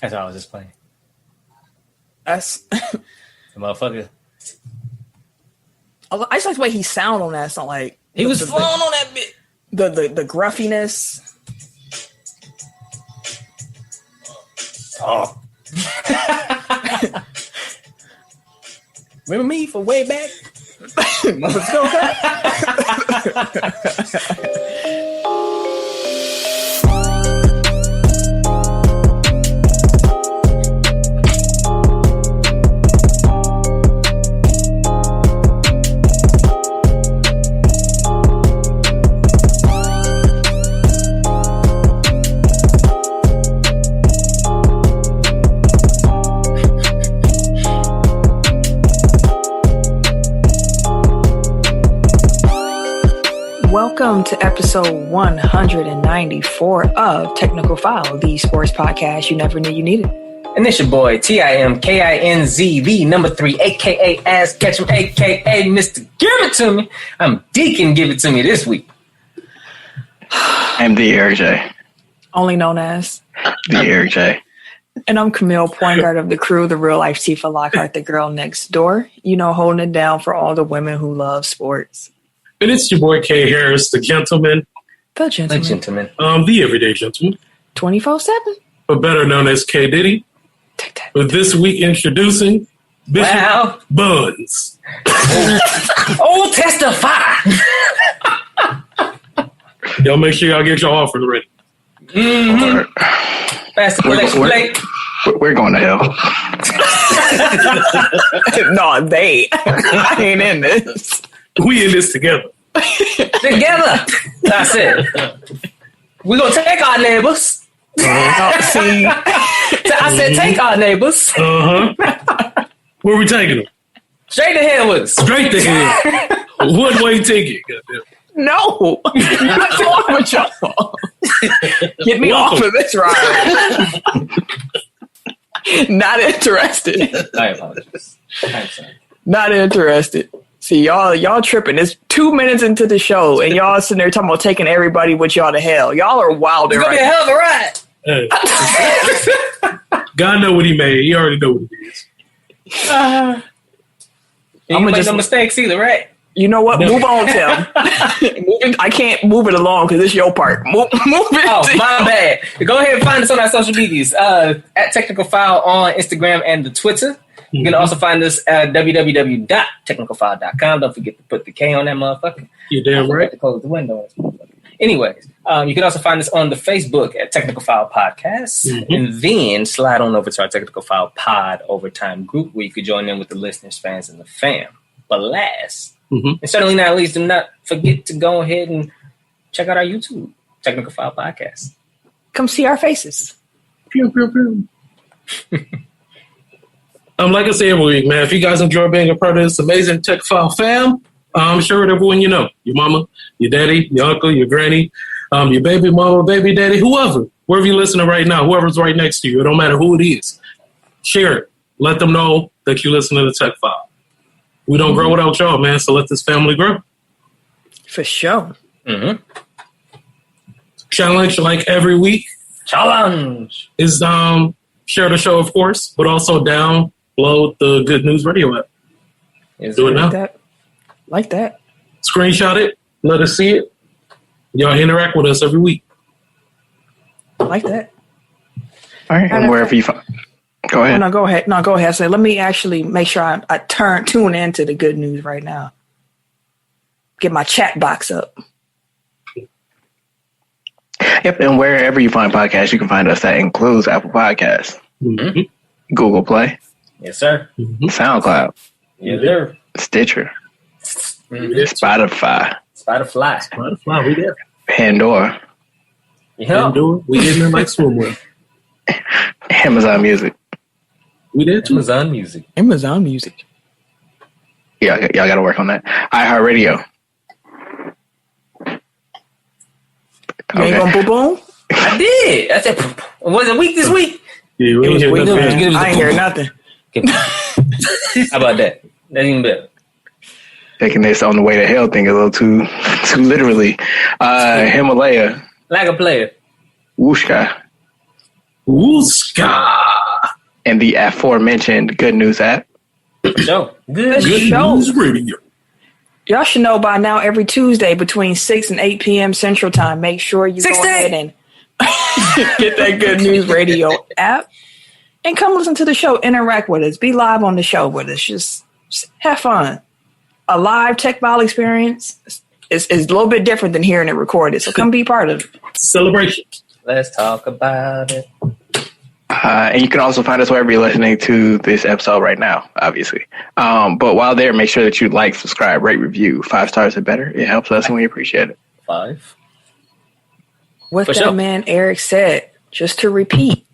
That's all I was just playing. That's The motherfucker. I just like the way he sound on that song. Like He was flowing on that bit. The gruffiness. Oh. Remember me from way back? Let's go, cut. Welcome to episode 194 of Technical File, the sports podcast you never knew you needed. And it's your boy, TIMKINZ, the number 3, a.k.a. Ass Ketchum, a.k.a. Mr. Give It To Me. I'm Deacon Give It To Me this week. I'm the Eric J. Only known as The Eric J. And I'm Camille, point guard of the crew, the real life Tifa Lockhart, the girl next door. You know, holding it down for all the women who love sports. And it's your boy K Harris, the gentleman. The gentleman. The gentleman. The everyday gentleman. 24/7. But better known as K Diddy. Take that. But this week introducing Bishop Wow. Buns. Oh, testify. Y'all make sure y'all get your offers ready. Mm-hmm. Fast play. We're going to hell. No, they. I ain't in this. We in this together. Together. That's it. We're going to take our neighbors. See, I said take our neighbors. Uh-huh. Where we taking them? Straight to hell with us. Straight to hell. One way ticket. Goddamn. no. What's wrong with y'all? Get me off of this ride. Not interested. I apologize. I'm sorry. Not interested. See, y'all tripping. It's 2 minutes into the show, and y'all sitting there talking about taking everybody with y'all to hell. Y'all are wild. It's going to be a hell of a ride. Hey. God know what he made. He already know what it is. You ain't make no mistakes either, right? You know what? Move on, Tim. I can't move it along because it's your part. Move it. Oh, my bad. Go ahead and find us on our social medias. At Technical File on Instagram and the Twitter. You can also find us at www.technicalfile.com. Don't forget to put the K on that motherfucker. You're damn right. To close the window. Anyways, you can also find us on the Facebook at Technical File Podcast. Mm-hmm. And then slide on over to our Technical File Pod Overtime group where you could join in with the listeners, fans, and the fam. But last, and certainly not least, do not forget to go ahead and check out our YouTube, Technical File Podcast. Come see our faces. Pew, pew, pew. Like I say every week, man, if you guys enjoy being a part of this amazing Tech File fam, share with everyone you know. Your mama, your daddy, your uncle, your granny, your baby mama, baby daddy, whoever. Wherever you're listening right now, whoever's right next to you, it don't matter who it is. Share it. Let them know that you listen to the Tech File. We don't grow without y'all, man, so let this family grow. For sure. Mm-hmm. Challenge, like every week, Challenge is share the show, of course, but also download the Good News Radio app. Do it now. Like that. Screenshot it. Let us see it. Y'all interact with us every week. Like that. All right, and wherever you find. Go ahead. No, go ahead. No, go ahead. So let me actually make sure I tune into the Good News right now. Get my chat box up. Yep, and wherever you find podcasts, you can find us. That includes Apple Podcasts, Google Play, Yes, sir. SoundCloud, Yes, sir. Stitcher, Mm-hmm. Spotify, we there. Pandora, Yeah. We getting in like swimwear. Amazon Music. We there too. Amazon Music. Amazon Music. Yeah, y'all got to work on that. iHeartRadio. You ain't gonna boom boom? I did. I said, was it week this week? Yeah, we ain't hear Wait, nothing. I ain't hear nothing. How about that? That's even better. Taking this on the way to hell thing a little too literally. Himalaya Like a player. Wooshka. Wooska. And the aforementioned Good News app. Show. Good show. News Radio. Y'all should know by now every Tuesday between 6 and 8 p.m. Central Time, make sure you go ahead and get that Good News Radio app and come listen to the show. Interact with us. Be live on the show with us. Just have fun. A live Tech File experience is a little bit different than hearing it recorded. So come be part of it. Celebration. Let's talk about it. And you can also find us wherever you're listening to this episode right now, obviously. But while there, make sure that you like, subscribe, rate, review. 5 stars or better. It helps us and we appreciate it. 5. What that man Eric said, just to repeat,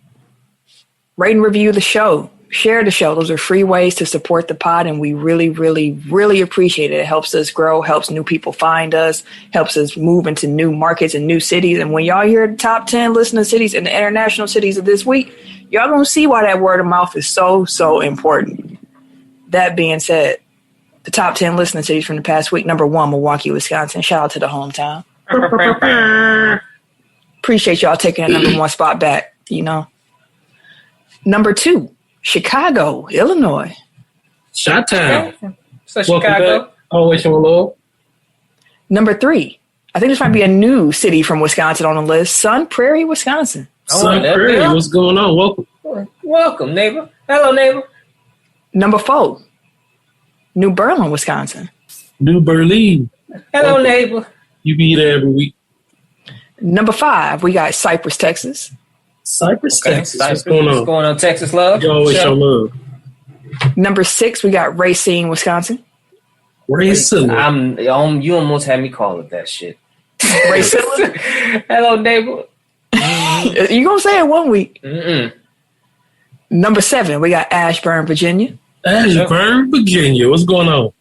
rate and review the show. Share the show. Those are free ways to support the pod, and we really, really, really appreciate it. It helps us grow, helps new people find us, helps us move into new markets and new cities. And when y'all hear the top 10 listening cities and the international cities of this week, y'all gonna see why that word of mouth is so, so important. That being said, the top 10 listening cities from the past week. Number 1, Milwaukee, Wisconsin. Shout out to the hometown. Appreciate y'all taking that number 1 spot back, you know. Number 2, Chicago, Illinois. Chi-Town. So Chicago. Always on low. Number 3, I think this might be a new city from Wisconsin on the list. Sun Prairie, Wisconsin. Sun Prairie, what's going on? Welcome. Welcome, neighbor. Hello, neighbor. Number 4, New Berlin, Wisconsin. New Berlin. Hello, Welcome. neighbor. You be there every week. Number 5, we got Cypress, Texas. Cypress, Okay. Texas. What's going What's on? going on, Texas love? You always show love. Number 6, we got Racine, Wisconsin. Racing. You almost had me call it that shit. Racine? Hello, neighbor. You gonna say it one week. Mm-mm. Number 7, we got Ashburn, Virginia. Ashburn, Virginia. What's going on?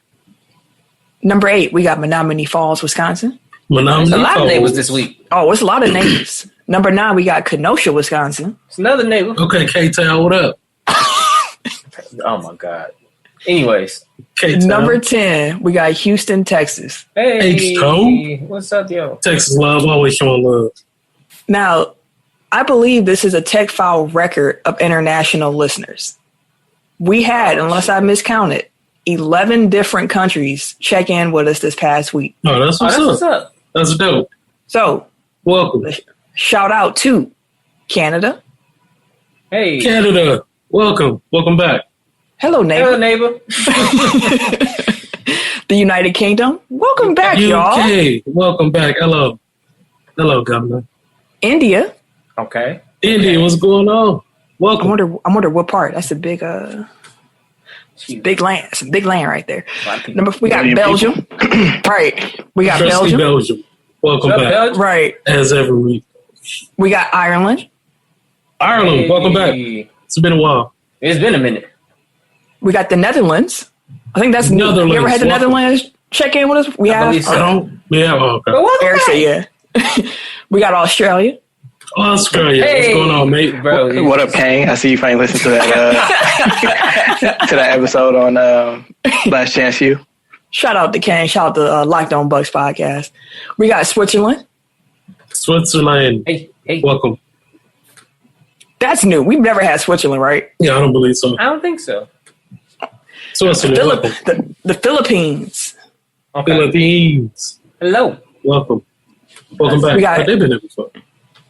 Number 8, we got Menominee Falls, Wisconsin. There's a lot of neighbors this week. Oh, it's a lot of neighbors. Number 9, we got Kenosha, Wisconsin. It's another neighbor. Okay, K-Town, what up? Oh, my God. Anyways. K-Town. Number 10, we got Houston, Texas. Hey. H-Town. What's up, yo? Texas love, always showing love. Now, I believe this is a Tech File record of international listeners. We had, unless I miscounted, 11 different countries check in with us this past week. Oh, that's what's up. That's dope. So, welcome. Shout out to Canada. Hey. Canada. Welcome. Welcome back. Hello, neighbor. Hello, neighbor. The United Kingdom. Welcome back, y'all. UK. Welcome back. Hello. Hello, Governor. India. Okay. India, what's going on? Welcome. I wonder what part. That's a big big land. It's a big land right there. We got Belgium. Right. We got Belgium. Welcome back. Belgium? Right. As every week. We got Ireland. Ireland, welcome back. It's been a while. It's been a minute. We got the Netherlands. I think that's new. You ever had the Netherlands check in with us? We have. So. I don't. Yeah. Okay. Eric said yeah. We got Australia. Australia. Hey, what's going on, mate? Bro, what up, Kane? I see you finally listened to that to that episode on Last Chance U. Shout out to Kane. Shout out to Locked On Bucks podcast. We got Switzerland. Switzerland. Hey. Welcome. That's new. We've never had Switzerland, right? Yeah, I don't believe so. I don't think so. Switzerland. The Philippines. Okay. Philippines. Hello. Welcome back. They've been there before.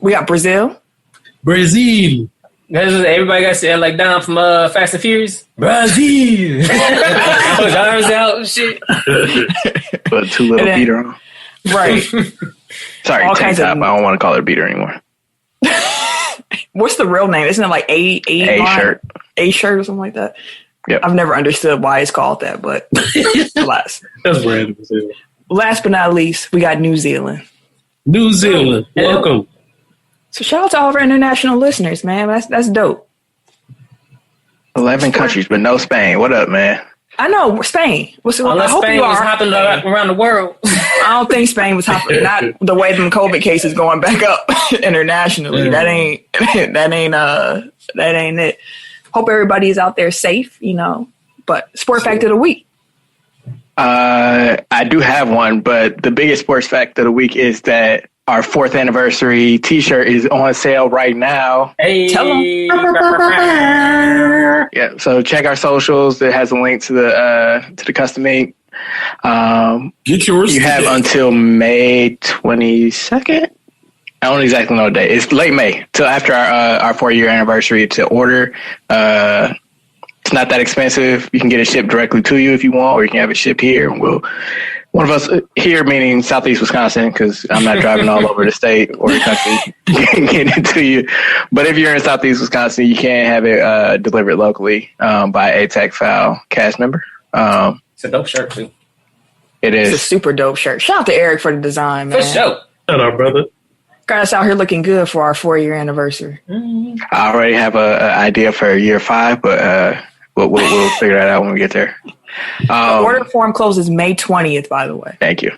We got Brazil. Brazil. Everybody got to like Don from Fast and Furious. Brazil. Put his arms out and shit. Put 2 little beater on. Right. Sorry, tank top. I don't want to call it a beater anymore. What's the real name? Isn't it like A shirt? A shirt or something like that? Yep. I've never understood why it's called that, but That's random. Last but not least, we got New Zealand. New Zealand. Welcome. So shout out to all of our international listeners, man. That's dope. 11 countries, but no Spain. What up, man? I know, Spain. Unless Spain was hopping around the world. I don't think Spain was hopping. Not the way them COVID cases going back up internationally. Yeah. That ain't it. Hope everybody's out there safe, you know. But sport fact of the week. I do have one, but the biggest sports fact of the week is that our 4th anniversary T-shirt is on sale right now. Hey, tell them. Yeah, so check our socials. It has a link to the custom ink. Get yours. You have until May 22nd. I don't exactly know the date. It's late May, till after our 4-year anniversary to order. It's not that expensive. You can get it shipped directly to you if you want, or you can have it shipped here. One of us here, meaning Southeast Wisconsin, because I'm not driving all over the state or the country, get it to you. But if you're in Southeast Wisconsin, you can have it delivered locally by a Tech Foul cast member. It's a dope shirt too. It is. It's a super dope shirt. Shout out to Eric for the design, man. For sure. Shout out, brother. Got us out here looking good for our 4-year anniversary. I already have an idea for year 5, but we'll figure that out when we get there. The order form closes May 20th, by the way. Thank you.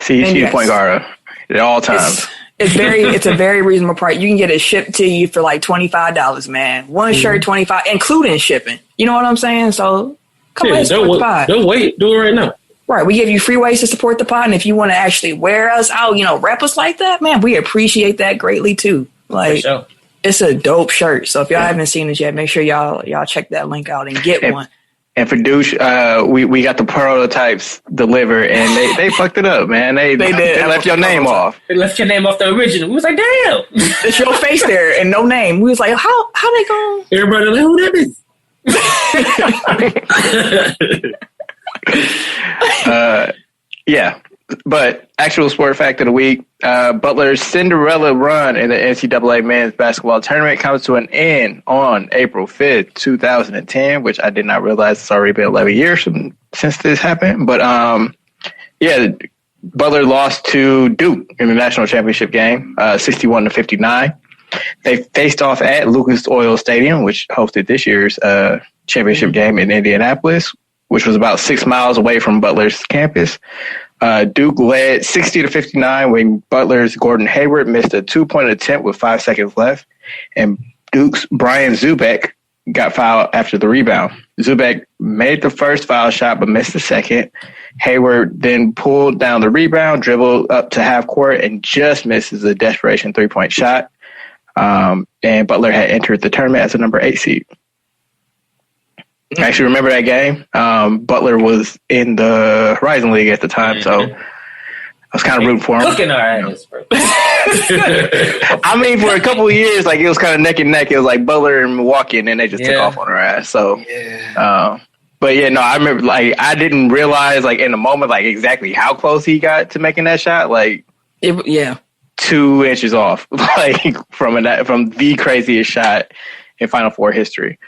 See the point guard at all times. It's a very reasonable price. You can get it shipped to you for like $25, man. One shirt, $25, including shipping. You know what I'm saying? So come on, support the pod. Don't wait. Do it right now. Right. We give you free ways to support the pod. And if you want to actually wear us out, rep us like that, man, we appreciate that greatly too. Like, For sure. It's a dope shirt. So if y'all haven't seen it yet, make sure y'all check that link out and get one. And for douche, we got the prototypes delivered, and they fucked it up, man. They left your name off. They left your name off the original. We was like, damn. It's your face there and no name. We was like, how they going? Everybody like, who that is? Yeah. But actual sport fact of the week, Butler's Cinderella run in the NCAA men's basketball tournament comes to an end on April 5th, 2010, which I did not realize it's already been 11 years since this happened. But, Butler lost to Duke in the national championship game, 61-59. They faced off at Lucas Oil Stadium, which hosted this year's championship game in Indianapolis, which was about 6 miles away from Butler's campus. Duke led 60-59 when Butler's Gordon Hayward missed a 2-point attempt with 5 seconds left, and Duke's Brian Zubek got fouled after the rebound. Zubek made the first foul shot but missed the second. Hayward then pulled down the rebound, dribbled up to half court, and just misses a desperation 3-point shot. And Butler had entered the tournament as a number 8 seed. I actually remember that game. Butler was in the Horizon League at the time, so I was kind of rooting for him. Cooking our ass, bro. I mean, for a couple of years, like it was kind of neck and neck. It was like Butler and Milwaukee, and then they just took off on our ass. So, but yeah, no, I remember like I didn't realize like in the moment like exactly how close he got to making that shot. Like, 2 inches off, like from the craziest shot in Final Four history.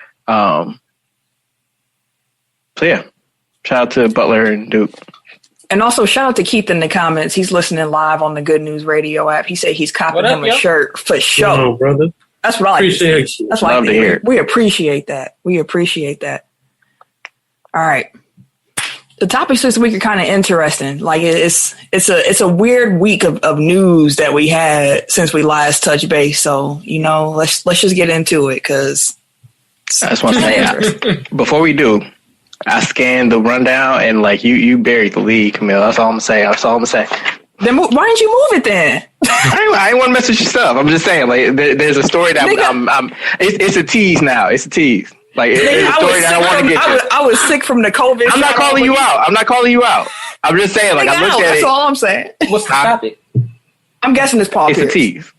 So yeah, shout out to Butler and Duke. And also shout out to Keith in the comments. He's listening live on the Good News Radio app. He said he's copying him a shirt for sure. Oh, brother. That's what I like. Appreciate you. That's what I think. We appreciate that. We appreciate that. All right. The topics this week are kind of interesting. Like it's a weird week of news that we had since we last touched base. So, let's just get into it because that's what I'm saying. Before we do, I scanned the rundown and like you buried the lead, Camille. That's all I'm saying. Then why didn't you move it then? I ain't want to mess with your stuff. I'm just saying, like there's a story that it's a tease now. It's a tease. Like it's a story that I want to get to. I was sick from the COVID. I'm not calling you out. I'm just saying, like I looked at it. That's all I'm saying. What's the topic? I'm guessing it's Paul Pierce. It's a tease.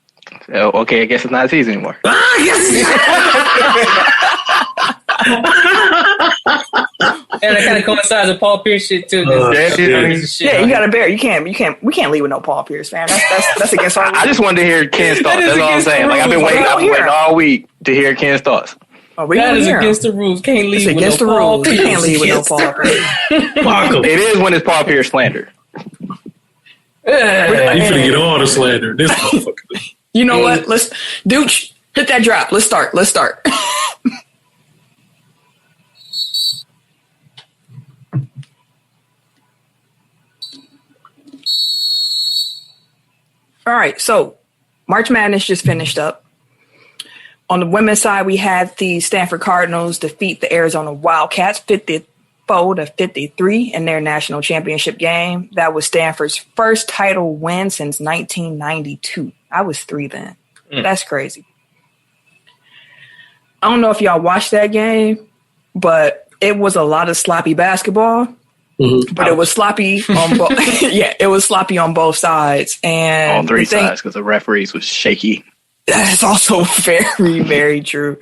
Okay, I guess it's not a tease anymore. And it kind of coincides with Paul Pierce shit too. You gotta bear. We can't leave with no Paul Pierce, fan. That's against our. I just wanted to hear Ken's thoughts. That's all I'm saying. Like I've been waiting all week to hear Ken's thoughts. That is against the rules. Can't leave with against no the Paul rules. Pierce. You can't leave with no Paul Pierce. It is when it's Paul Pierce slander. You finna get all the slander. This motherfucker. You know what? Let's Dooch, hit that drop. Let's start. All right, so March Madness just finished up. On the women's side, we had the Stanford Cardinals defeat the Arizona Wildcats 50 54-53 in their national championship game. That was Stanford's first title win since 1992. I was 3 then. That's crazy. I don't know if y'all watched that game, but it was a lot of sloppy basketball. Mm-hmm. But it was sloppy on both. Yeah, it was sloppy on both sides, and all 3 sides because the referees was shaky. That's also very, very true.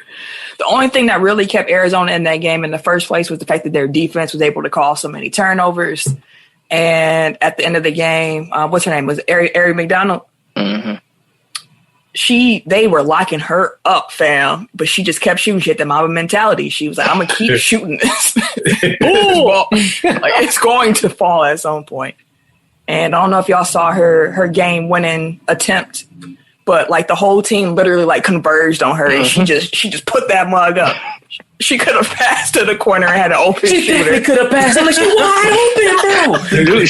The only thing that really kept Arizona in that game in the first place was the fact that their defense was able to call so many turnovers. And at the end of the game, what's her name? Was Ari McDonald? Mm-hmm. They were locking her up, fam, but she just kept shooting. She had the Mamba mentality. She was like, I'm going to keep shooting this. It's going to fall at some point. And I don't know if y'all saw her game-winning attempt, but like the whole team literally like converged on her, and she just put that mug up. She could have passed to the corner and had an open shooter. She could have passed. I'm like, she wide open, bro. Dude,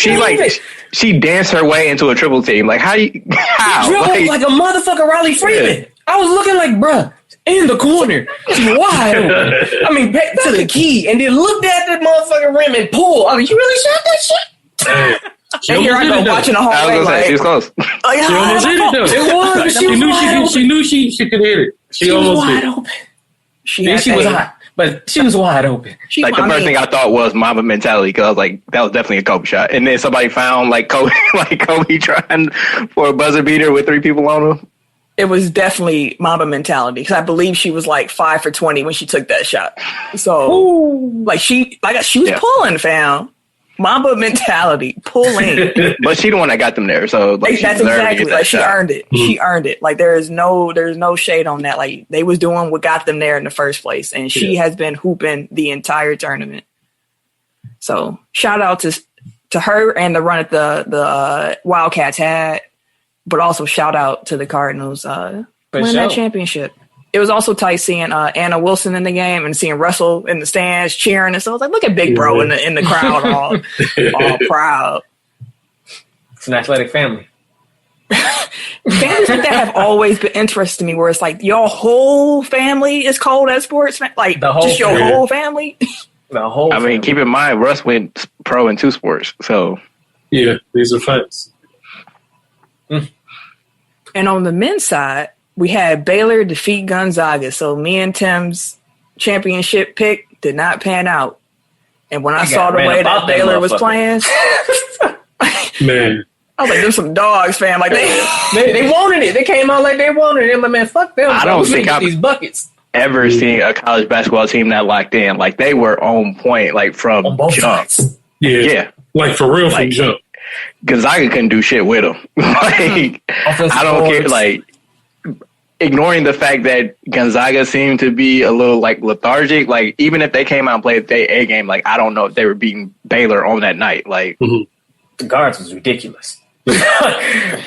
she danced her way into a triple team. Like, how? She dribbled like a motherfucker Riley Freeman. Yeah. I was looking like, bruh, in the corner. She's wide open. I mean, back to the key, and then looked at the motherfucking rim and pulled. I mean, you really shot that shit? And here I go watching the whole thing. Like, she was close. Oh, yeah, she almost hit it, though. It was. She knew she could hit it. She was almost wide open. She was hot. But she was wide open. The first thing I thought was Mamba mentality, because I was like, that was definitely a Kobe shot. And then somebody found like Kobe trying for a buzzer beater with 3 people on him. It was definitely Mamba mentality, because I believe she was like 5 for 20 when she took that shot. So she was pulling, fam. Mamba mentality, pulling. But she the one that got them there, so like, that's exactly like she earned it. Mm-hmm. She earned it. Like there's no shade on that. Like they was doing what got them there in the first place, and she has been hooping the entire tournament. So shout out to her and the run at the Wildcats had, but also shout out to the Cardinals winning that championship. It was also tight seeing Anna Wilson in the game and seeing Russell in the stands cheering, and so I was like, look at Big Bro in the crowd, all proud. It's an athletic family. Families like that have always been interesting to me, where it's like your whole family is cold at sports, like just your whole family. The whole. I mean, keep in mind, Russ went pro in 2 sports, so yeah, these are facts. And on the men's side, we had Baylor defeat Gonzaga. So me and Tim's championship pick did not pan out. And when I saw the way that Baylor was playing, man, I was like, "There's some dogs, fam." Like they wanted it. They came out like they wanted it. I'm like, man, fuck them. I don't think these buckets. Ever seen a college basketball team that locked in. Like they were on point, like from jump. Yeah, like for real from jump. Gonzaga couldn't do shit with them. Like I don't care. Like, ignoring the fact that Gonzaga seemed to be a little like lethargic, like even if they came out and played their A game, like I don't know if they were beating Baylor on that night. Like the guards was ridiculous.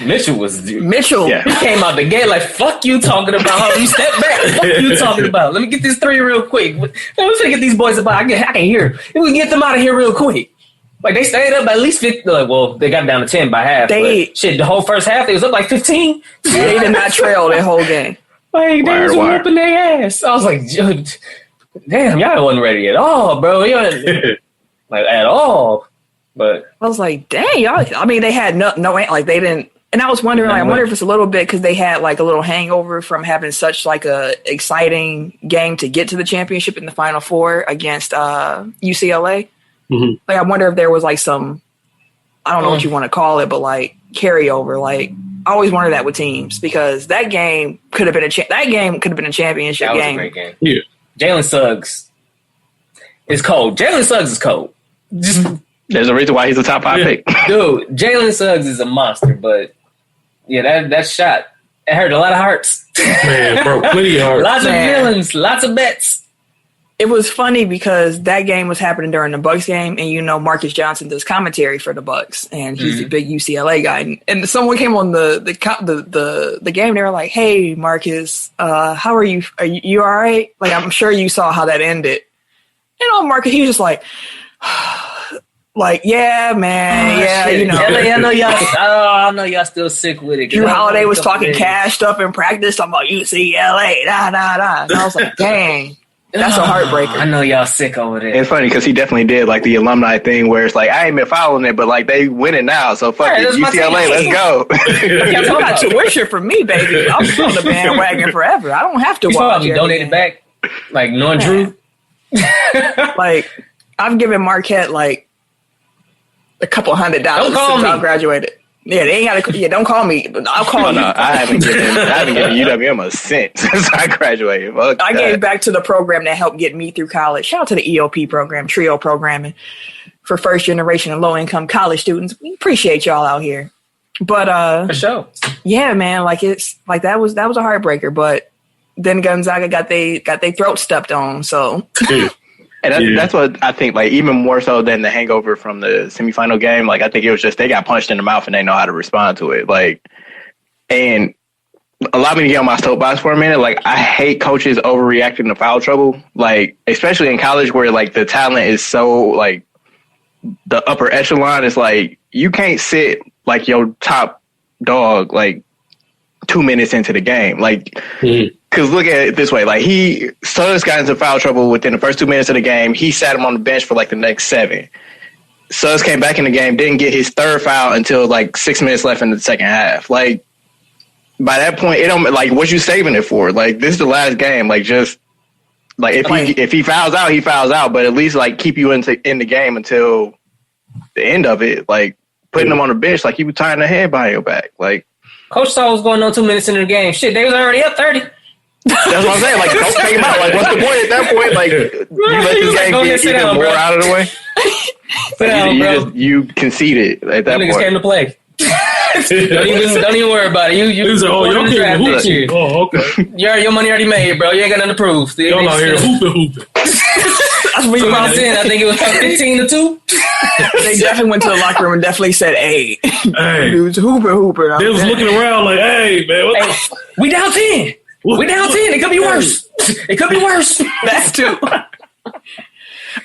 Mitchell. Yeah. He came out the gate like, fuck you talking about. You step back. Fuck you talking about. Let me get this 3 real quick. Let me get these boys about. I can hear. If we can get them out of here real quick. Like they stayed up at least 50. Like, well, they got down to 10 by half. The whole first half they was up like 15. They did not trail that whole game. Like they was whooping their ass. I was like, damn, y'all wasn't ready at all, bro. Like at all. But I was like, dang, y'all. I mean, they had no like they didn't. And I was wondering, like, I wonder if it's a little bit because they had like a little hangover from having such like a exciting game to get to the championship in the Final Four against UCLA. Mm-hmm. Like, I wonder if there was like some, I don't know what you want to call it, but like carryover. Like, I always wonder that with teams because that game could have been a championship game. That was a great game. Yeah, Jalen Suggs is cold. Jalen Suggs is cold. There's a reason why he's a top 5 pick. Dude, Jalen Suggs is a monster, but yeah, that shot, it hurt a lot of hearts. Man, bro, plenty of hearts. Lots of feelings, lots of bets. It was funny because that game was happening during the Bucks game, and Marcus Johnson does commentary for the Bucks, and he's a big UCLA guy. And someone came on the game, and they were like, "Hey, Marcus, how are you? Are you all right? Like, I'm sure you saw how that ended." Marcus, he was just like, like, yeah, man, I know y'all still sick with it. Drew Holiday was talking cashed up in practice, talking about UCLA, And I was like, dang. That's a heartbreaker. I know y'all sick over there. It's funny because he definitely did like the alumni thing where it's like, I ain't been following it, but like they winning now, so fuck it. UCLA, let's go. You got tuition for me, baby. I'm still on the bandwagon forever. I don't have to watch it. Donated back, like knowing Drew. Like, I've given Marquette like a couple $100 since I graduated. Yeah, they ain't gotta. Yeah, don't call me. I'll call you. No, I haven't given UWM a cent since I graduated. I gave back to the program that helped get me through college. Shout out to the EOP program, TRIO programming for first generation and low income college students. We appreciate y'all out here. But for sure, yeah, man. Like it's like that was a heartbreaker. But then Gonzaga got they throat stepped on. So. And that's what I think, like, even more so than the hangover from the semifinal game. Like, I think it was just they got punched in the mouth and they know how to respond to it. Like, and allow me to get on my soapbox for a minute. Like, I hate coaches overreacting to foul trouble. Like, especially in college where, like, the talent is so, like, the upper echelon is like, you can't sit, like, your top dog, like, 2 minutes into the game. Like, because look at it this way, like Suggs got into foul trouble within the first 2 minutes of the game. He sat him on the bench for like the next 7. Suggs came back in the game, didn't get his third foul until like 6 minutes left in the second half. Like by that point, it don't like what you saving it for. Like this is the last game. Like just like if he fouls out, he fouls out. But at least like keep you in the game until the end of it. Like putting him on the bench, like he was tying the head behind your back. Like Coach saw what was going on 2 minutes into the game. Shit, they was already up 30. That's what I'm saying. Like, don't take him out. Like, what's the point at that point? Like, you let this game get even more out of the way. You conceded at that point. Niggas came to play. don't even worry about it. You y'all the draft next year. Oh, okay. Your money already made, bro. You ain't got nothing to prove. Y'all out here hooping. I think it was 15-2. They definitely went to the locker room and definitely said, "Hey, it was hooper." They was looking around like, "Hey, man, we down 10. We down 10. It could be worse. It could be worse." That too.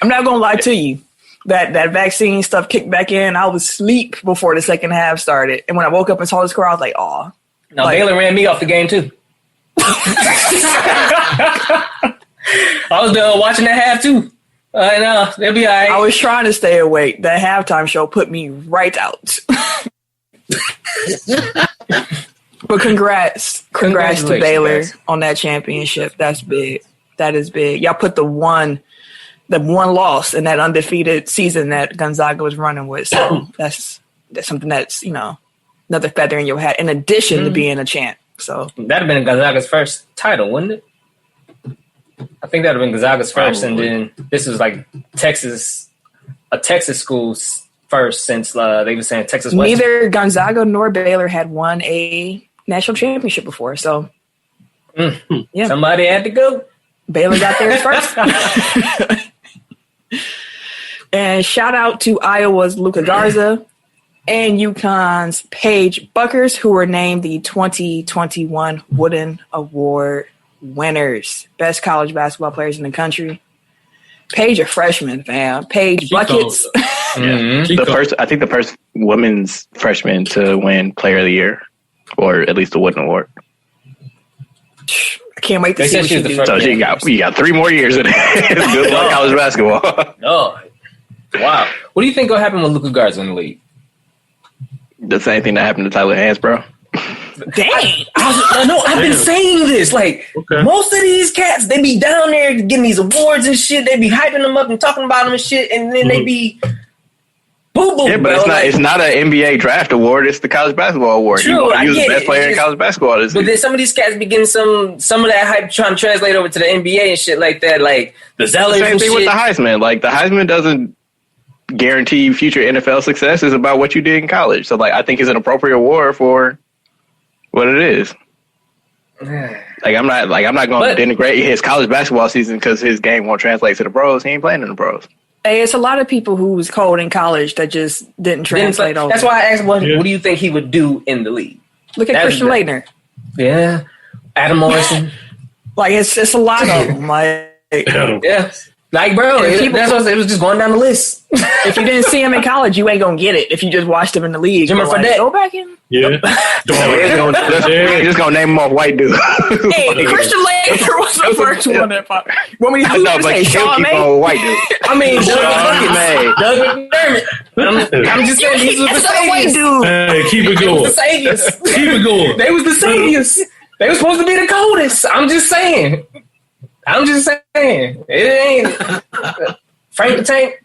I'm not gonna lie to you. That vaccine stuff kicked back in. I was asleep before the second half started, and when I woke up and saw the score, I was like, "Oh." No, like, Baylor ran me off the game too. I was watching that half too. They'll be all right. I was trying to stay awake. That halftime show put me right out. But congrats to Baylor on that championship. That's big. That is big. Y'all put the one loss in that undefeated season that Gonzaga was running with. So that's something that's, another feather in your hat in addition to being a champ. So that'd have been Gonzaga's first title, wouldn't it? I think that'd have been Gonzaga's first, and then this was like a Texas school's first since they were saying Texas Western. Neither Gonzaga nor Baylor had won a national championship before, so yeah, somebody had to go. Baylor got theirs first. And shout out to Iowa's Luka Garza and UConn's Paige Buckers, who were named the 2021 Wooden Award winners, best college basketball players in the country. Paige, a freshman, fam. Paige buckets. I think the first women's freshman to win Player of the Year, or at least the Wooden Award. I can't wait to see what she do. So you got 3 more years in it. Good luck, college basketball. Oh, wow. What do you think will happen with Luka Garza in the league? The same thing that happened to Tyler Hansbrough. Dang. I've been saying this. Like, most of these cats, they be down there getting these awards and shit. They be hyping them up and talking about them and shit, and then they be boo-boo. Yeah, but it's not an NBA draft award. It's the college basketball award. True, you want to use the best player in college basketball. But then some of these cats be getting some of that hype trying to translate over to the NBA and shit like that. Like, the Zellers Same thing with the Heisman. Like, the Heisman doesn't guarantee future NFL success. It's about what you did in college. So, like, I think it's an appropriate award for what it is. I'm not going to denigrate his college basketball season because his game won't translate to the pros. He ain't playing in the pros. Hey, it's a lot of people who was cold in college that just didn't translate over. That's why I asked, what do you think he would do in the league? Look at Christian Laettner. Yeah, Adam Morrison. Like it's a lot of them. Like yeah, Like, bro, that's what it was just going down the list. If you didn't see him in college, you ain't gonna get it. If you just watched him in the league, Jimmer Fredette. Go back in. Yeah. We're just gonna name him off white dude. Hey, Christian Laettner was the first one that popped. Want me to say Sean May? White dude. I mean, Doug McDermott. I'm just saying these was the white saviors. dude. Hey, keep it going. The saviors. Keep it going. They was the saviors. They were supposed to be the coldest. I'm just saying. It ain't Frank the Tank.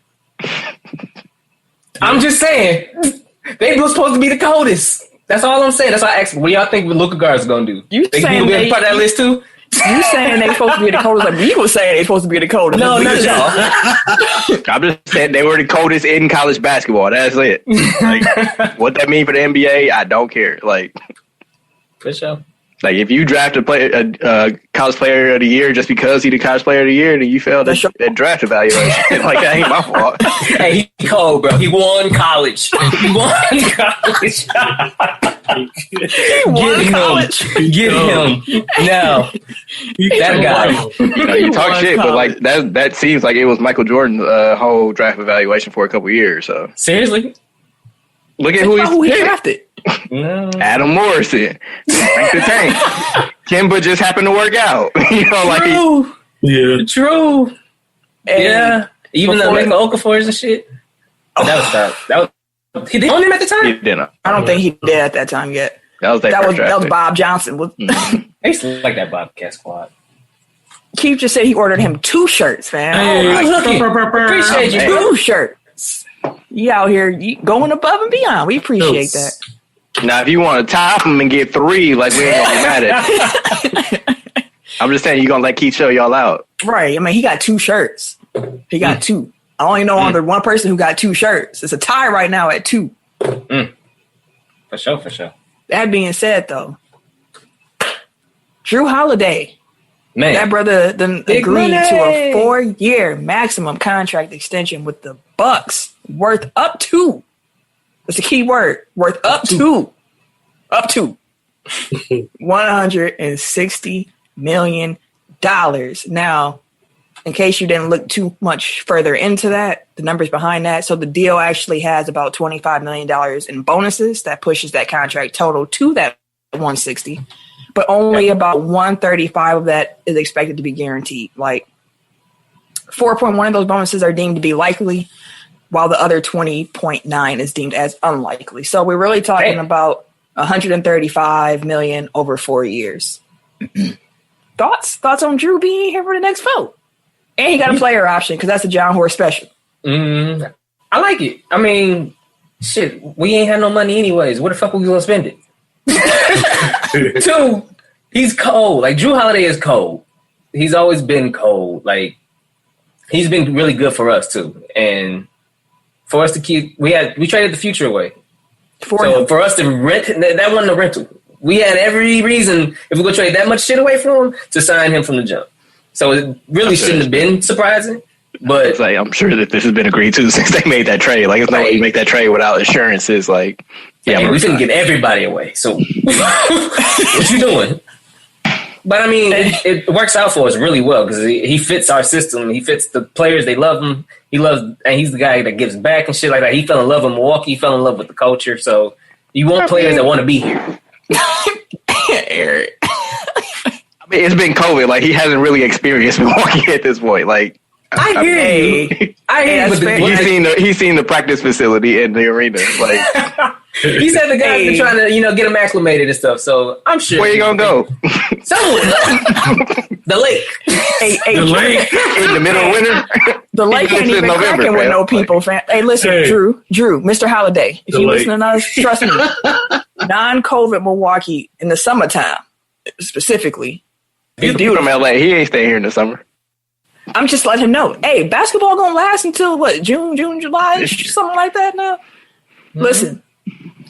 I'm just saying. They were supposed to be the coldest. That's all I'm saying. That's why I asked, what do y'all think Luka Garza's gonna do? You think he'll be part of that list too? You saying they supposed to be the coldest? Like we was saying they supposed to be the coldest. No, not y'all. I'm just saying they were the coldest in college basketball. That's it. Like, what that mean for the NBA, I don't care. Like, for sure. Like, if you draft a college player of the year just because he's the college player of the year, then you failed that draft evaluation. Like, that ain't my fault. Hey, he cold, bro. He won college. He won college. Get him. Now, that guy. You talk shit, but like that seems like it was Michael Jordan's whole draft evaluation for a couple years. So seriously, look at who he drafted. No. Adam Morrison, Frank the Tank, Kemba just happened to work out. You know, like true. Yeah, even the Okafors and shit. That was tough. That was he didn't own him at the time. He didn't. I don't think he did at that time yet. That was Bob Johnson. I used to like that Bobcat squad. Keith just said he ordered him 2 shirts, fam. Appreciate you. 2 shirts. You out here going above and beyond. We appreciate that. Now, if you want to top them and get 3, like, we ain't gonna be mad at it. I'm just saying, you're gonna let Keith show y'all out. Right. I mean, he got 2 shirts. He got 2. I only know under one person who got 2 shirts. It's a tie right now at 2. For sure. That being said, though, Jrue Holiday, man, that brother then agreed to a 4-year maximum contract extension with the Bucks, worth up to. That's a key word. Worth up to $160 million. Now, in case you didn't look too much further into that, the numbers behind that. So the deal actually has about $25 million in bonuses that pushes that contract total to that 160, but only about 135 of that is expected to be guaranteed. Like 4.1 of those bonuses are deemed to be likely, while the other 20.9 is deemed as unlikely. So we're really talking about $135 million over 4 years. Thoughts on Jrue being here for the next vote? And he got a player option because that's a John Horst special. I like it. I mean, shit, we ain't had no money anyways. Where the fuck we gonna spend it? 2, he's cold. Like, Jrue Holiday is cold. He's always been cold. Like, he's been really good for us too. And for us to keep, we traded the future away. For us to rent, that wasn't a rental. We had every reason, if we're gonna trade that much shit away from him, to sign him from the jump. So it really shouldn't have been surprising. But it's like, I'm sure that this has been agreed to since they made that trade. Like, it's no way you make that trade without assurances. Like, we couldn't get everybody away. So what you doing? But I mean, it works out for us really well because he fits our system. He fits the players. They love him. And he's the guy that gives back and shit like that. He fell in love with Milwaukee. He fell in love with the culture. So you want players that want to be here. Eric. I mean, it's been COVID. Like, he hasn't really experienced Milwaukee at this point. Like, I hear you. He's seen the practice facility in the arena. Like, he said the guy's been trying to get him acclimated and stuff. So I'm sure. Where you gonna go? Somewhere. The lake. The lake in the middle of winter. The lake ain't even cracking with no people. Fam. Hey, listen, Jrue, Mr. Holiday. If you listen to us, trust me. Non-COVID Milwaukee in the summertime, specifically. He's from LA. He ain't staying here in the summer. I'm just letting him know. Hey, basketball gonna last until what? June, July, something like that. Now, Listen,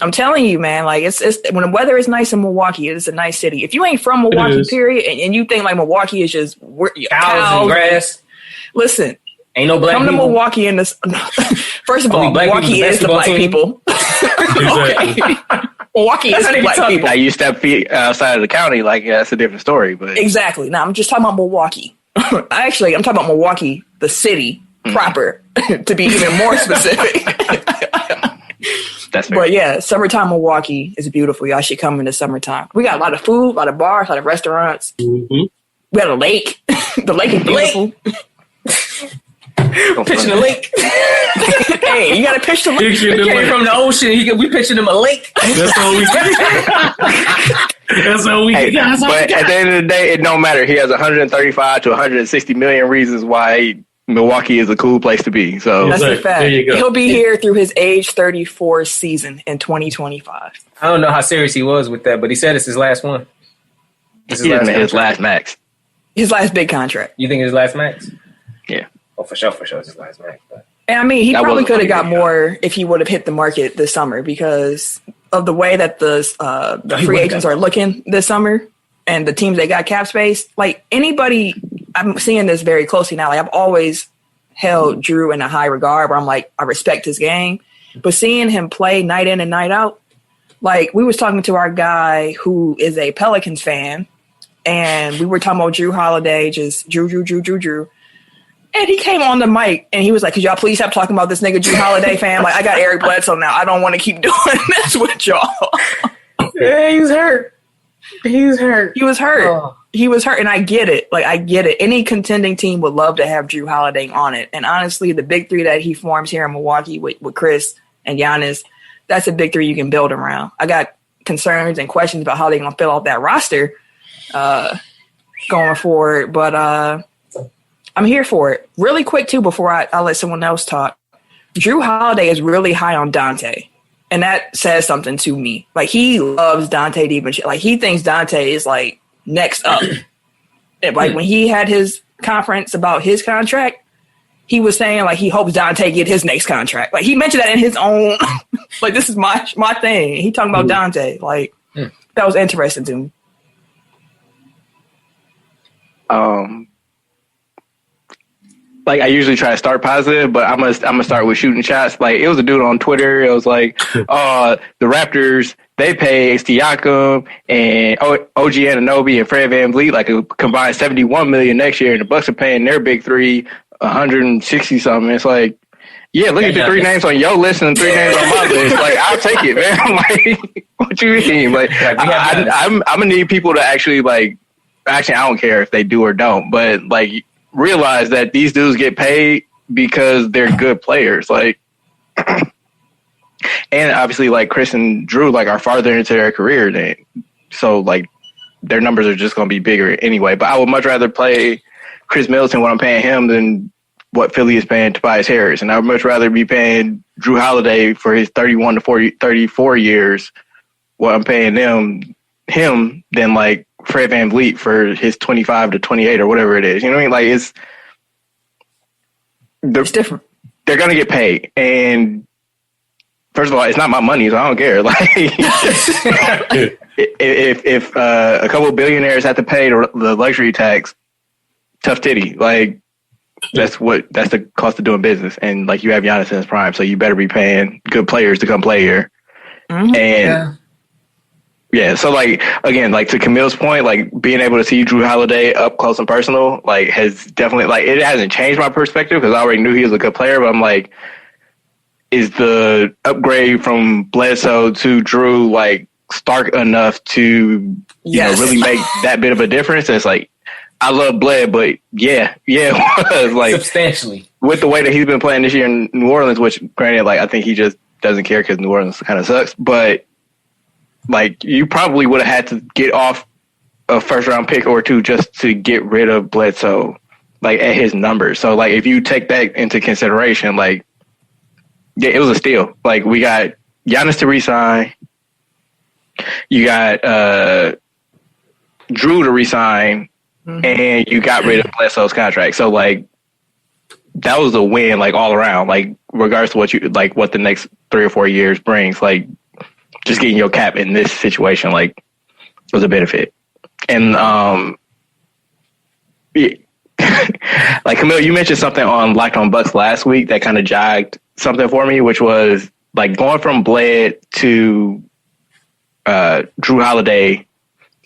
I'm telling you, man. Like it's when the weather is nice in Milwaukee, it's a nice city. If you ain't from Milwaukee, period, and you think like Milwaukee is just cows and grass, listen. Ain't no black people. Come to Milwaukee in this. First of all, Milwaukee is the black people. Okay. Milwaukee is the black people. Now you step feet outside of the county, like that's a different story. But exactly. Now I'm just talking about Milwaukee. Actually, I'm talking about Milwaukee, the city proper, to be even more specific. That's fair. But yeah, summertime Milwaukee is beautiful. Y'all should come in the summertime. We got a lot of food, a lot of bars, a lot of restaurants. Mm-hmm. We got a lake. The lake is beautiful. Pitching the lake. Hey, you got to pitch the lake. He came from the ocean. We pitching him a lake. That's all we got. That's all we got. But at the end of the day, it don't matter. He has 135 to 160 million reasons why Milwaukee is a cool place to be. So that's a fact. There you go. He'll be here through his age 34 season in 2025. I don't know how serious he was with that, but he said it's his last one. his last max. His last big contract. You think his last max? Yeah. Oh, for sure, it's his last max. But. And I mean, he That probably wasn't could have got funny, more if he would have hit the market this summer because of the way that the free agents are looking this summer and the teams that got cap space. Like anybody, I'm seeing this very closely now. Like I've always held Drew in a high regard where I'm like, I respect his game. But seeing him play night in and night out, like we was talking to our guy who is a Pelicans fan, and we were talking about Drew Holiday, just Drew. And he came on the mic and he was like, could y'all please stop talking about this nigga Drew Holiday fan? Like, I got Eric Bledsoe now. I don't want to keep doing this with y'all. Yeah, he's hurt. He was hurt. Oh. He was hurt. And I get it. Like, I get it. Any contending team would love to have Drew Holiday on it. And honestly, the big three that he forms here in Milwaukee with Chris and Giannis, that's a big three you can build around. I got concerns and questions about how they're going to fill out that roster going forward. But I'm here for it. Really quick, too, before I let someone else talk. Drew Holiday is really high on Dante. And that says something to me. Like, he loves Dante DiVincenzo. Like, he thinks Dante is, like, next up. Like, when he had his conference about his contract, he was saying, like, he hopes Dante get his next contract. Like, he mentioned that in his own, like, this is my thing. He talking about Dante. Like, that was interesting to me. Like I usually try to start positive, but I'm gonna start with shooting shots. Like it was a dude on Twitter. It was like, the Raptors, they pay Siakam and OG Anunoby and Fred VanVleet like a combined $71 million next year, and the Bucks are paying their big three 160 something. It's like, yeah, look at the three names on your list and 3 names on my list. Like I'll take it, man. Like what you mean? Like I'm gonna need people to actually like. Actually, I don't care if they do or don't, but like. Realize that these dudes get paid because they're good players. Like, and obviously like Chris and Drew like are farther into their career than, so like their numbers are just going to be bigger anyway. But I would much rather play Chris Middleton what I'm paying him than what Philly is paying Tobias Harris. And I would much rather be paying Drew Holiday for his 31 to 34 years what I'm paying him than like Fred VanVleet for his 25 to 28 or whatever it is. You know what I mean? Like it's different. They're going to get paid. And first of all, it's not my money, so I don't care. Like if a couple of billionaires have to pay the luxury tax, tough titty. Like that's the cost of doing business. And like you have Giannis in his prime, so you better be paying good players to come play here. Mm-hmm. And yeah, so like again, like to Camille's point, like being able to see Drew Holiday up close and personal, like has definitely like it hasn't changed my perspective because I already knew he was a good player, but I'm like, is the upgrade from Bledsoe to Drew like stark enough to you know really make that bit of a difference? And it's like I love Bled, but yeah, it was like substantially with the way that he's been playing this year in New Orleans, which granted, like I think he just doesn't care because New Orleans kind of sucks, but. Like, you probably would have had to get off a first-round pick or two just to get rid of Bledsoe, like, at his numbers. So, like, if you take that into consideration, like, yeah, it was a steal. Like, we got Giannis to re-sign. You got Drew to re-sign. Mm-hmm. And you got rid of Bledsoe's contract. So, like, that was a win, like, all around. Like, regardless of what the next 3 or 4 years brings, like, just getting your cap in this situation, like, was a benefit. And, like, Camille, you mentioned something on Locked on Bucks last week that kind of jogged something for me, which was, like, going from Bled to Drew Holiday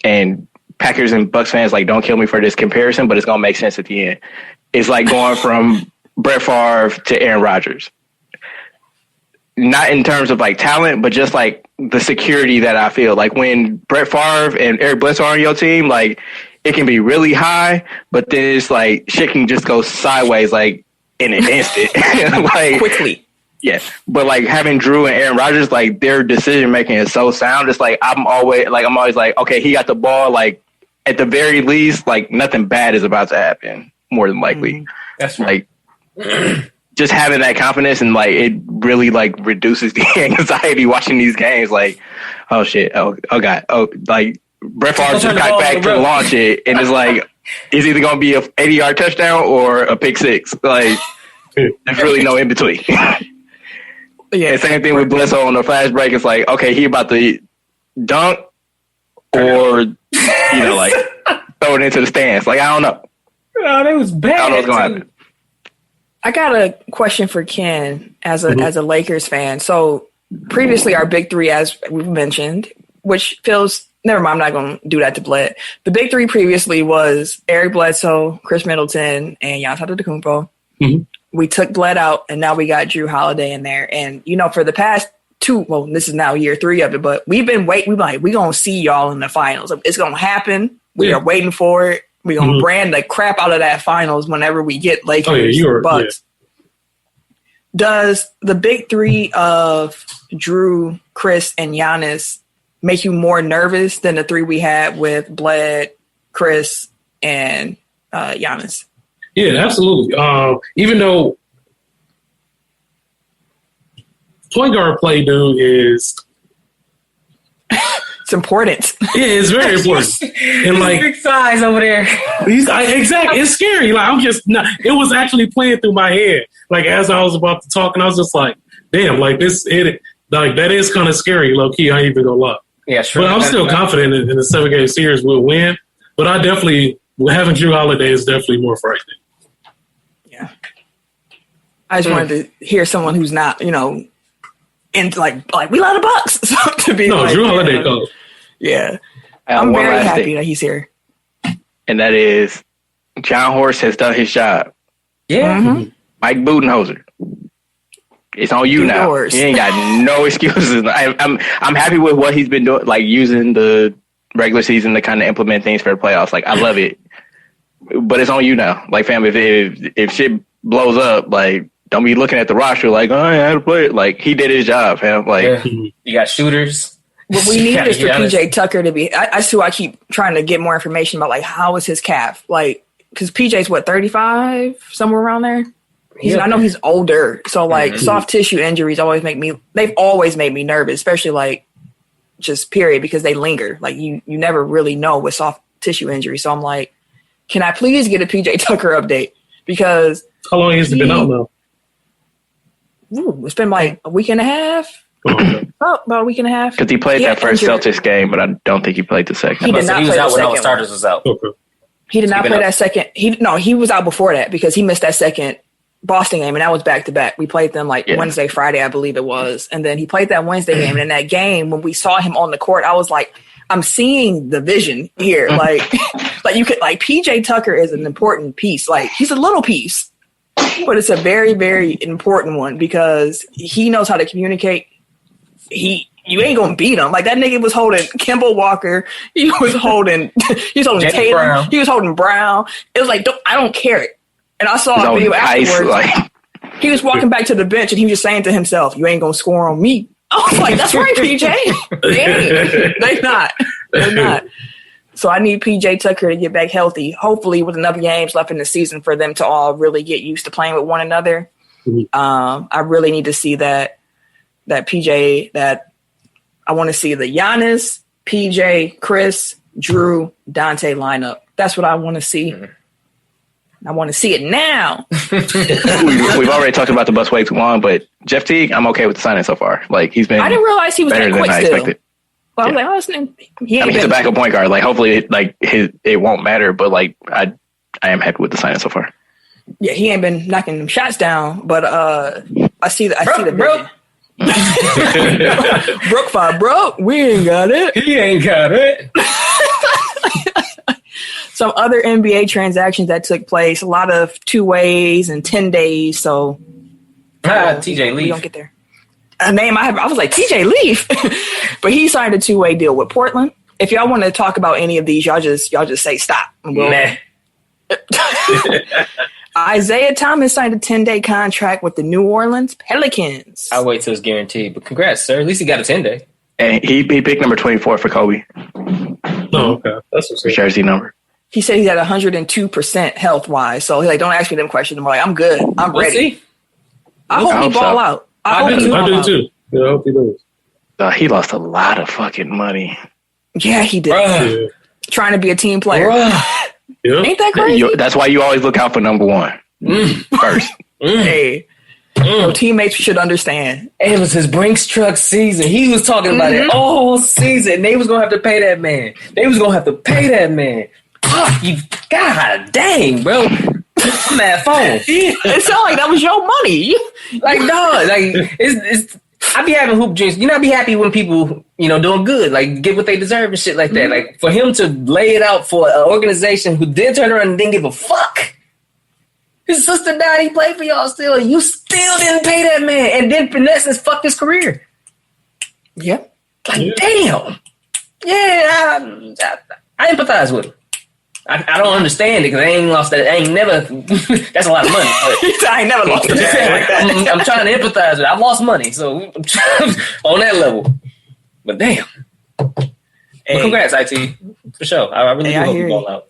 and Packers and Bucks fans, like, don't kill me for this comparison, but it's gonna make sense at the end. It's like going from Brett Favre to Aaron Rodgers. Not in terms of like talent, but just like the security that I feel. Like when Brett Favre and Eric Bledsoe are on your team, like it can be really high, but then it's like shit can just go sideways like in an instant. Like quickly. Yeah. But like having Drew and Aaron Rodgers, like their decision making is so sound. It's like I'm always like, okay, he got the ball, like at the very least, like nothing bad is about to happen, more than likely. That's right. Like just having that confidence and like it really like reduces the anxiety watching these games. Like, oh shit, oh god, oh like Brett Favre just got back to launch it, and it's like it's either gonna be a 80-yard touchdown or a pick six. Like, there's really no in between. Yeah, and same thing with Bledsoe on the fast break. It's like, okay, he about to dunk or like throw it into the stands. Like, I don't know. Oh, that was bad. I don't know what's gonna happen. I got a question for Ken as a Lakers fan. So previously our big three, as we've mentioned, which feels, never mind, I'm not going to do that to Bled. The big three previously was Eric Bledsoe, Chris Middleton, and Giannis Antetokounmpo. Mm-hmm. We took Bled out, and now we got Drew Holiday in there. And, for the past this is now year 3 of it, but we've been waiting. We're going to see y'all in the finals. It's going to happen. We are waiting for it. We're going to brand the crap out of that finals whenever we get Lakers Bucks. Yeah. Does the big three of Drew, Chris, and Giannis make you more nervous than the three we had with Bled, Chris, and Giannis? Yeah, absolutely. Even though point guard play, dude, is... It's important. Yeah, it's very important. And like big size over there. Exactly. It's scary. Like I'm just not. It was actually playing through my head. Like as I was about to talk, and I was just like, "Damn!" Like like that is kind of scary, low key. I ain't even gonna lie. Yeah, sure. But I'm still confident in the 7-game series we'll win. But I definitely having Drew Holiday is definitely more frightening. Yeah. I just wanted to hear someone who's not, into like we love the Bucks. So to be Drew Holiday goes. Yeah. I'm very happy that he's here. And that is John Horst has done his job. Yeah. Mm-hmm. Mike Budenholzer. It's on you now. He ain't got no excuses. I'm happy with what he's been doing, like using the regular season to kind of implement things for the playoffs. Like I love it. But it's on you now. Like fam, if shit blows up, like don't be looking at the roster like, oh, I had to play it. Like, he did his job, fam. Like, you got shooters. What we need is for PJ Tucker to be. That's who I keep trying to get more information about. Like, how is his calf? Like, because PJ's 35, somewhere around there. I know he's older, so like soft tissue injuries they've always made me nervous, especially like just period, because they linger. Like you never really know with soft tissue injuries. So I'm like, can I please get a PJ Tucker update? Because how long has he been out now? It's been like a week and a half. About a week and a half. Because he played that first Celtics game, but I don't think he played the second. He did not play out when all the second starters was out. Okay. He did not play that second. He was out before that because he missed that second Boston game, and that was back to back. We played them Wednesday, Friday, I believe it was, and then he played that Wednesday game. And in that game, when we saw him on the court, I was like, I'm seeing the vision here. Like PJ Tucker is an important piece. Like he's a little piece, but it's a very, very important one because he knows how to communicate. You ain't gonna beat him. Like that nigga was holding Kemba Walker. He was holding Tatum. Brown. He was holding Brown. It was like, I don't care. And I saw a video afterwards. He was walking back to the bench and he was just saying to himself, "You ain't gonna score on me." I was like, "That's right, PJ." They're not. So I need PJ Tucker to get back healthy. Hopefully, with enough games left in the season for them to all really get used to playing with one another. Mm-hmm. I really need to see that PJ. That I want to see the Giannis, PJ, Chris, Drew, Dante lineup. That's what I want to see. Mm-hmm. I want to see it now. We've already talked about the Bucks way too long, but Jeff Teague, I'm okay with the signing so far. Like he's been. I didn't realize he was that quick still. Expected. Well, I was like, he's a backup point guard. Like hopefully, it won't matter. But like I am happy with the signing so far. Yeah, he ain't been knocking them shots down, but I see the vision. Brook 5 broke. We ain't got it. He ain't got it. some other NBA transactions that took place. A lot of 2-ways and 10 days. So TJ Leaf. We don't get there. A name I was like TJ Leaf, but he signed a 2-way deal with Portland. If y'all want to talk about any of these, y'all just say stop. Nah. Isaiah Thomas signed a 10-day contract with the New Orleans Pelicans. I'll wait till it's guaranteed. But congrats, sir. At least he got a 10-day. And he picked number 24 for Kobe. Oh, okay. That's what's jersey number. He said he's at 102% health-wise. So he's like, don't ask me them questions. I'm like, I'm good. I'm ready. I hope he ball out. I do too. Yeah, I hope he does. He lost a lot of fucking money. Yeah, he did. Yeah. Trying to be a team player. Yeah. Ain't that crazy? That's why you always look out for number one first. Hey, your teammates should understand. It was his Brinks truck season. He was talking about it all season. They was going to have to pay that man. Fuck you. God dang, bro. I'm at phone. It sounded like that was your money. Like, dog, like, it's I be having hoop dreams. You know, I be happy when people, doing good, like get what they deserve and shit like that. Like for him to lay it out for an organization who did turn around and didn't give a fuck. His sister died. He played for y'all still. And you still didn't pay that man, and then finesse and fucked his career. Yep. Like damn. Yeah, I empathize with him. I don't understand it because I ain't lost that. I ain't never. That's a lot of money. But I ain't never lost it. I'm trying to empathize with it. I've lost money, so on that level. But damn. Well, congrats, IT. For sure. I really do hope you ball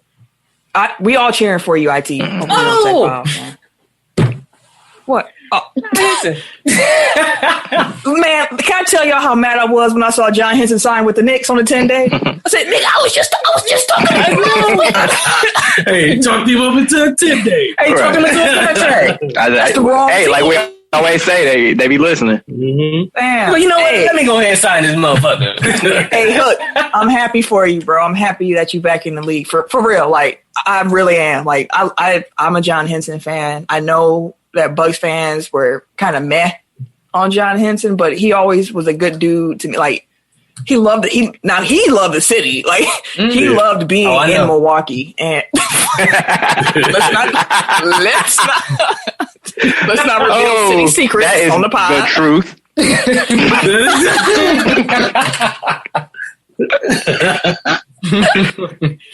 out. We all cheering for you, IT. Oh! What? Oh. Man, can I tell y'all how mad I was when I saw John Henson sign with the Knicks on the 10-day? I said, nigga, I was just talking. Hey, talk him up into a 10-day. Hey, talk him into a contract. That's the wrong thing. Like we always say, they be listening. Damn. Well, you know what? Let me go ahead and sign this motherfucker. Hey, look, I'm happy for you, bro. I'm happy that you back in the league. For real. Like, I really am. Like, I'm a John Henson fan. I know that Bucks fans were kind of meh on John Henson, but he always was a good dude to me. Like he loved he loved the city. Like he loved being in Milwaukee. And let's not reveal city secrets that is on the pod. The truth.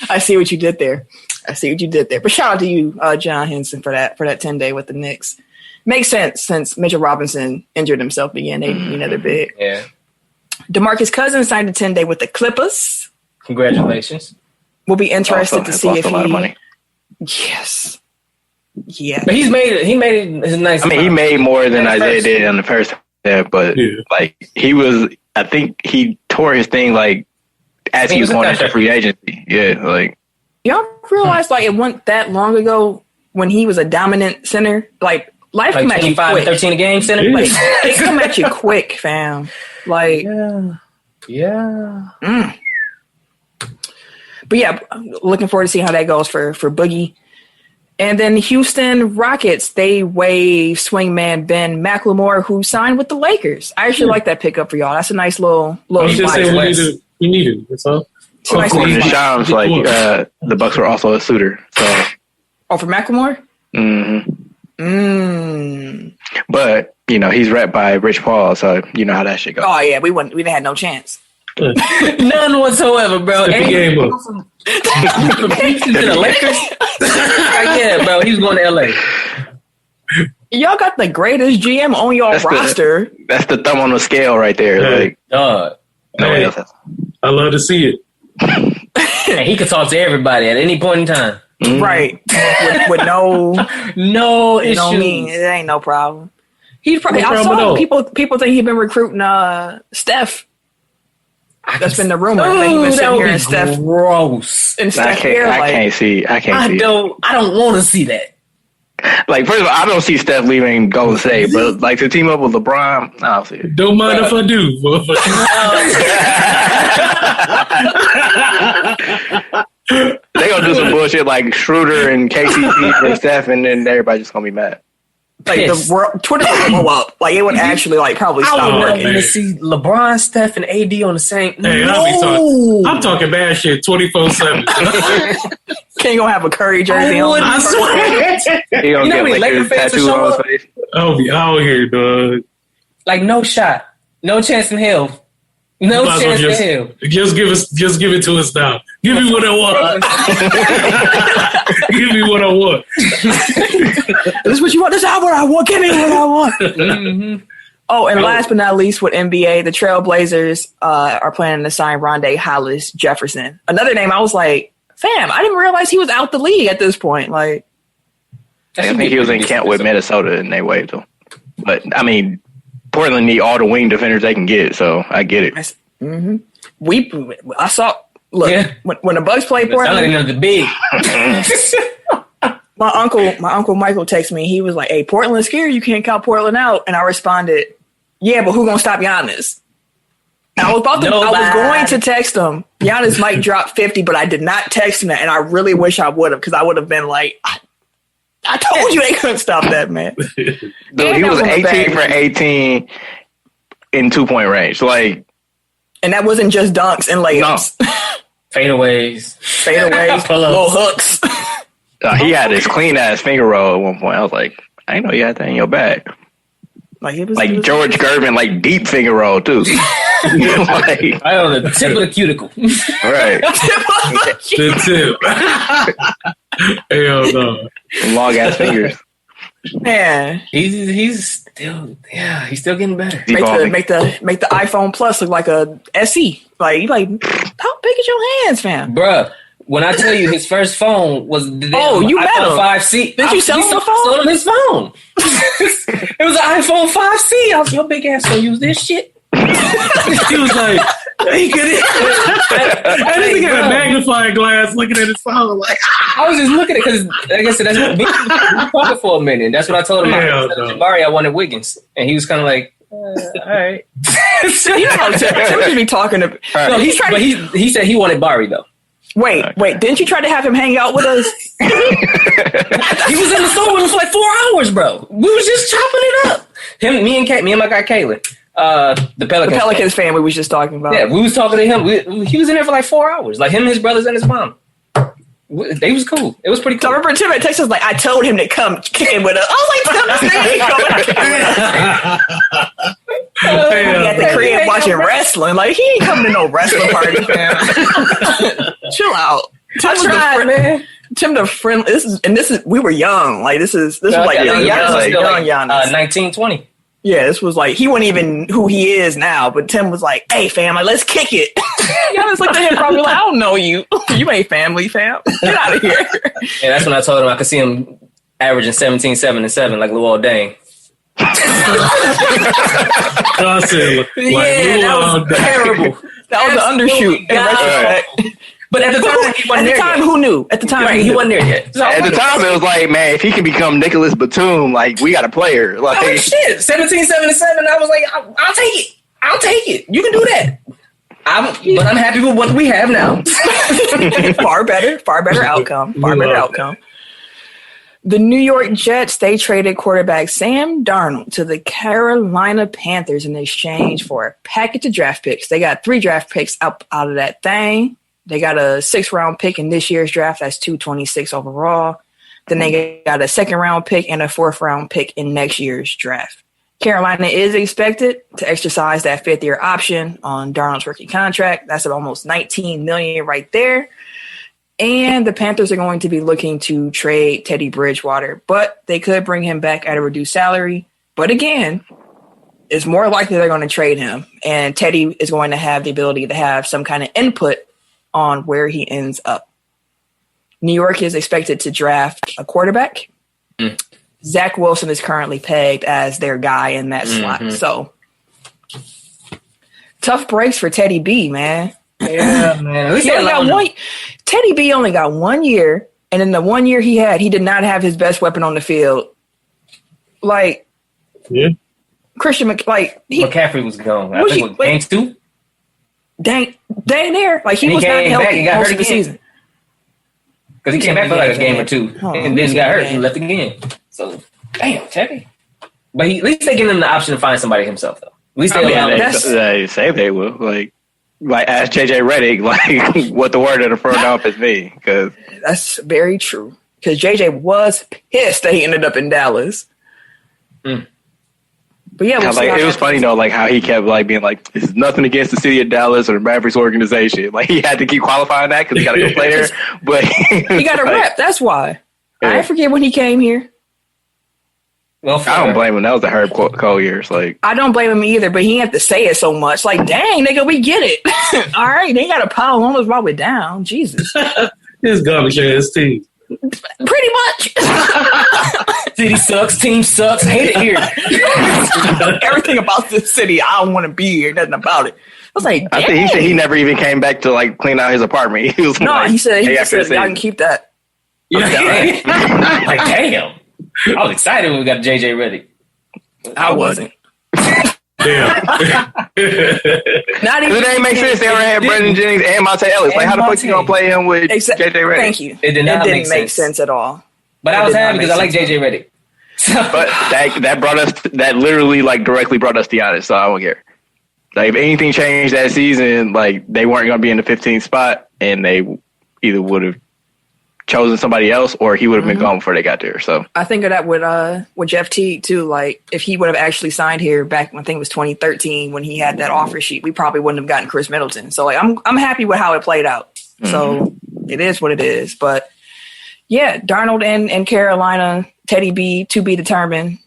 I see what you did there. But shout out to you, John Henson, for that 10-day with the Knicks. Makes sense since Mitchell Robinson injured himself again. They need another big. Yeah. DeMarcus Cousins signed a 10-day with the Clippers. Congratulations. We'll be interested to see if a lot of money. Yes. Yeah. But he made it his nice. I mean, he made more than Isaiah did in the first half, but like he was. I think he tore his thing like as he was going into free agency. Yeah, like. Y'all realize like it wasn't that long ago when he was a dominant center. Like life come at you quick. 13 a game center. Like it come at you quick, fam. Like yeah. But yeah, looking forward to seeing how that goes for Boogie. And then Houston Rockets, they waive swingman Ben McLemore, who signed with the Lakers. I actually like that pickup for y'all. That's a nice little. I just say we needed it. That's all. According to Shams, like the Bucks were also a suitor. So. Oh, for McLemore? But he's repped by Rich Paul, so you know how that shit goes. Oh yeah, we didn't have no chance. None whatsoever, bro. The game up. To the Lakers? Yeah, bro. He was going to LA. Y'all got the greatest GM on your roster. That's the thumb on the scale right there. Hey. Like, nobody else has. I love to see it. And he could talk to everybody at any point in time. Right. With no issues. It ain't no problem. He's probably people think he's been recruiting Steph. That's been the rumor. That would be Steph gross. And Steph I can't see. I don't want to see that. Like, first of all, I don't see Steph leaving Golden State, but like to team up with LeBron, I don't see it. Don't mind if I do. They gonna do some bullshit like Schroeder and KCP for Steph, and then everybody just gonna be mad. Like the world, Twitter would blow up. Like it would actually like probably stop I would working. want to see LeBron, Steph, and AD on the same. Hey, I'm talking bad shit 24/7. Can't go have a Curry jersey on. I swear. He gonna get Lakers tattooed on his face. I'll be out here, dog. Like no shot, no chance in hell. No chance in hell. Just give it to us now. Give me what I want. Give me what I want. This is what you want. This is what I want. Give me what I want. Mm-hmm. Oh, and last but not least, with NBA, the Trailblazers are planning to sign Rondé Hollis Jefferson. Another name. I was like, fam, I didn't realize he was out the league at this point. Like, I think he was in camp with Minnesota and they waived him. But I mean, Portland need all the wing defenders they can get, so I get it. Mm-hmm. I saw. Look, when the Bucks played Portland, the big. my uncle Michael texted me. He was like, "Hey, Portland's scared. You can't count Portland out." And I responded, "Yeah, but who gonna stop Giannis?" And I was going to text him. Giannis might drop 50, but I did not text him that, and I really wish I would have, because I would have been like, I told you they couldn't stop that, man. Dude, he was 18 for 18 in 2-point range. Like, and that wasn't just dunks and layups. No. Fadeaways, little hooks. He had this clean ass finger roll at one point. I was like, I didn't know you had that in your bag. Like it was George Gervin, like deep finger roll too. Like, right on the tip of the cuticle. Right. The tip. Hell no. Long ass fingers. Man, he's still getting better. Make the iPhone Plus look like a SE. Like how big is your hands, fam? Bruh, when I tell you his first phone was you met him 5C. Did you sell him the phone? Sold him his phone. It was an iPhone 5C. I was your big ass gonna use this shit. He was like, he could. I didn't get a magnifying glass looking at his phone. Like, I was just looking at it because, like I said, that's what we talking for a minute. That's what I told him. Jabari, I wanted Wiggins, and he was kind of like, all right. You know, Tim would be talking to. No, he said he wanted Barry though. Wait, didn't you try to have him hang out with us? He was in the store with us for like 4 hours, bro. We was just chopping it up. Me and my guy Kaylin. The Pelicans fan we was just talking about. Yeah, we was talking to him. He was in there for like 4 hours. Like him, his brothers, and his mom. They was cool. It was pretty cool. So I remember Tim at Texas like, I told him to come kicking with us. I was like, Tim, this nigga ain't coming. He at the crib watching wrestling. Like, he ain't coming to no wrestling party, man. Chill out. I tried, man. Tim the friend. We were young. Like this was like young Giannis. 19, 20. Yeah, this was like, he wasn't even who he is now, but Tim was like, hey, fam, like, let's kick it. Giannis looked at him probably like, I don't know you. You ain't family, fam. Get out of here. Yeah, that's when I told him I could see him averaging 17, 7, and 7 like Luol Deng. That was terrible. That was an undershoot. But at the time, he wasn't there yet. Who knew? At the time, he wasn't there yet. So at the time, it was like, man, if he can become Nicholas Batum, like, we got a player. Like, oh, shit. 17, 7, and 7. I was like, I'll take it. I'll take it. You can do that. But I'm happy with what we have now. Far better outcome. The New York Jets, they traded quarterback Sam Darnold to the Carolina Panthers in exchange for a package of draft picks. They got 3 draft picks out of that thing. They got a 6th-round pick in this year's draft. That's 226 overall. Then they got a 2nd-round pick and a 4th-round pick in next year's draft. Carolina is expected to exercise that 5th-year option on Darnold's rookie contract. That's at almost $19 million right there. And the Panthers are going to be looking to trade Teddy Bridgewater, but they could bring him back at a reduced salary. But again, it's more likely they're going to trade him, and Teddy is going to have the ability to have some kind of input on where he ends up. New York is expected to draft a quarterback. Zach Wilson is currently pegged as their guy in that slot. So tough breaks for Teddy B, man. Yeah, man. Teddy B only got 1 year, and in the 1 year he did not have his best weapon on the field. Like, Christian McCaffrey was gone. I think it was game 2. Dang there. Like, he was not healthy most of the season. Because he came back for like a game or 2. And then he got hurt and left again. So, damn, Teddy. But at least they give him the option to find somebody himself, though. At least they say they will. Like ask JJ Redick, like what the word of the front office be, because that's very true. Because JJ was pissed that he ended up in Dallas. Mm. But yeah, it was funny though, like how he kept like being like, "This is nothing against the city of Dallas or the Mavericks organization." Like he had to keep qualifying that because he got to go play there. But he got a rep. That's why. Yeah. I forget when he came here. Well, I don't blame him. That was the Herb Cole years. Like I don't blame him either, but he had to say it so much. Like, dang, nigga, we get it. All right, they got a pile on us while we're down. Jesus, his garbage ass team. Pretty much. City sucks. Team sucks. Hate it here. Everything about this city, I don't want to be here. Nothing about it. I was like, dang. I think he said he never even came back to like clean out his apartment. He was no, like, he said y'all can keep that. Yeah. Like, damn. I was excited when we got JJ Redick. I wasn't. Damn. Not even. It didn't make sense. They already had Brandon Jennings and Monte Ellis. Like, how the fuck you gonna play him with JJ Redick? Thank you. It didn't make sense at all. But I was happy because I like JJ Redick. But that brought us. That literally like directly brought us Giannis. So I don't care. Like if anything changed that season, like they weren't gonna be in the 15th spot, and they either would have chosen somebody else or he would have been gone before they got there. So I think of that with Jeff Teague too. Like if he would have actually signed here back when I think it was 2013 when he had that offer sheet, we probably wouldn't have gotten Chris Middleton. So like I'm happy with how it played out. So it is what it is. But yeah, Darnold and Carolina, Teddy B to be determined.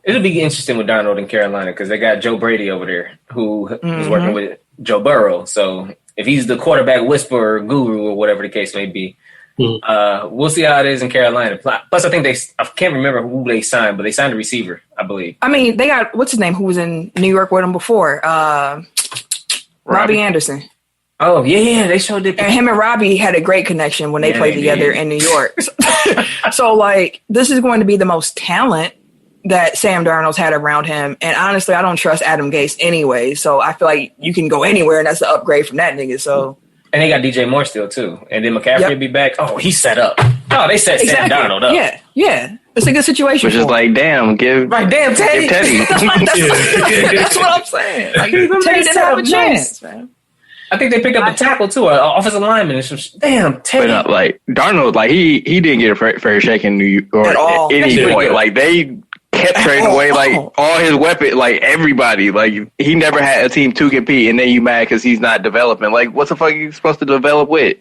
It'll be interesting with Darnold in Carolina because they got Joe Brady over there who was working with Joe Burrow. So if he's the quarterback whisperer, guru, or whatever the case may be, we'll see how it is in Carolina. Plus, I think I can't remember who they signed, but they signed a receiver, I believe. I mean, they got, what's his name, who was in New York with him before? Robbie Anderson. Oh, yeah, they showed it. And him and Robbie had a great connection when they played together in New York. So, like, this is going to be the most talent that Sam Darnold's had around him. And honestly, I don't trust Adam Gase anyway. So I feel like you can go anywhere, and that's the upgrade from that nigga. So. And they got DJ Moore still, too. And then McCaffrey will be back. Oh, he's set up. Oh, they set Sam Darnold up. Yeah. It's a good situation. Which is like, damn, Teddy. That's what I'm saying. Like, Teddy didn't have a chance, man. I think they picked up a tackle, too, an offensive lineman. Damn, Teddy. But like, Darnold, like, he didn't get a fair shake in New York at all. At any point. Like, they kept trading away like all his weapons, like everybody. Like he never had a team to compete, and then you mad because he's not developing. Like what the fuck are you supposed to develop with?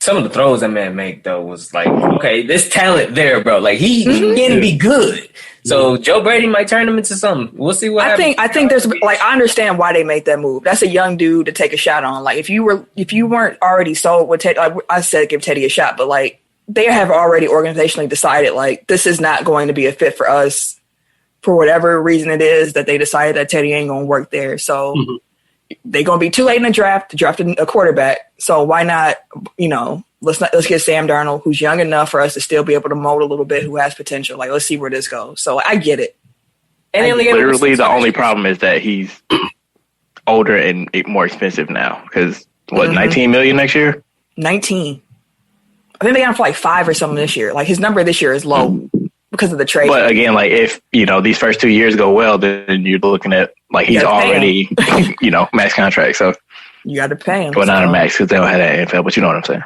Some of the throws that man make though was like, okay, this talent there, bro. Like he can be good. So Joe Brady might turn him into something. We'll see what happens. I think there's like I understand why they made that move. That's a young dude to take a shot on. Like if you weren't already sold with Teddy, like, I said give Teddy a shot, but like. They have already organizationally decided, like, this is not going to be a fit for us for whatever reason it is that they decided that Teddy ain't going to work there. So they're going to be too late in the draft to draft a quarterback. So why not, let's get Sam Darnold, who's young enough for us to still be able to mold a little bit, who has potential. Like, let's see where this goes. So I get it. And literally the only problem is that he's older and more expensive now. Because, $19 million next year? 19. I think they got him for like 5 or something this year. Like his number this year is low because of the trade. But again, like if these first 2 years go well, then you're looking at like he's already max contract. So you got to pay him. Well, not a max because they don't have that NFL. But you know what I'm saying.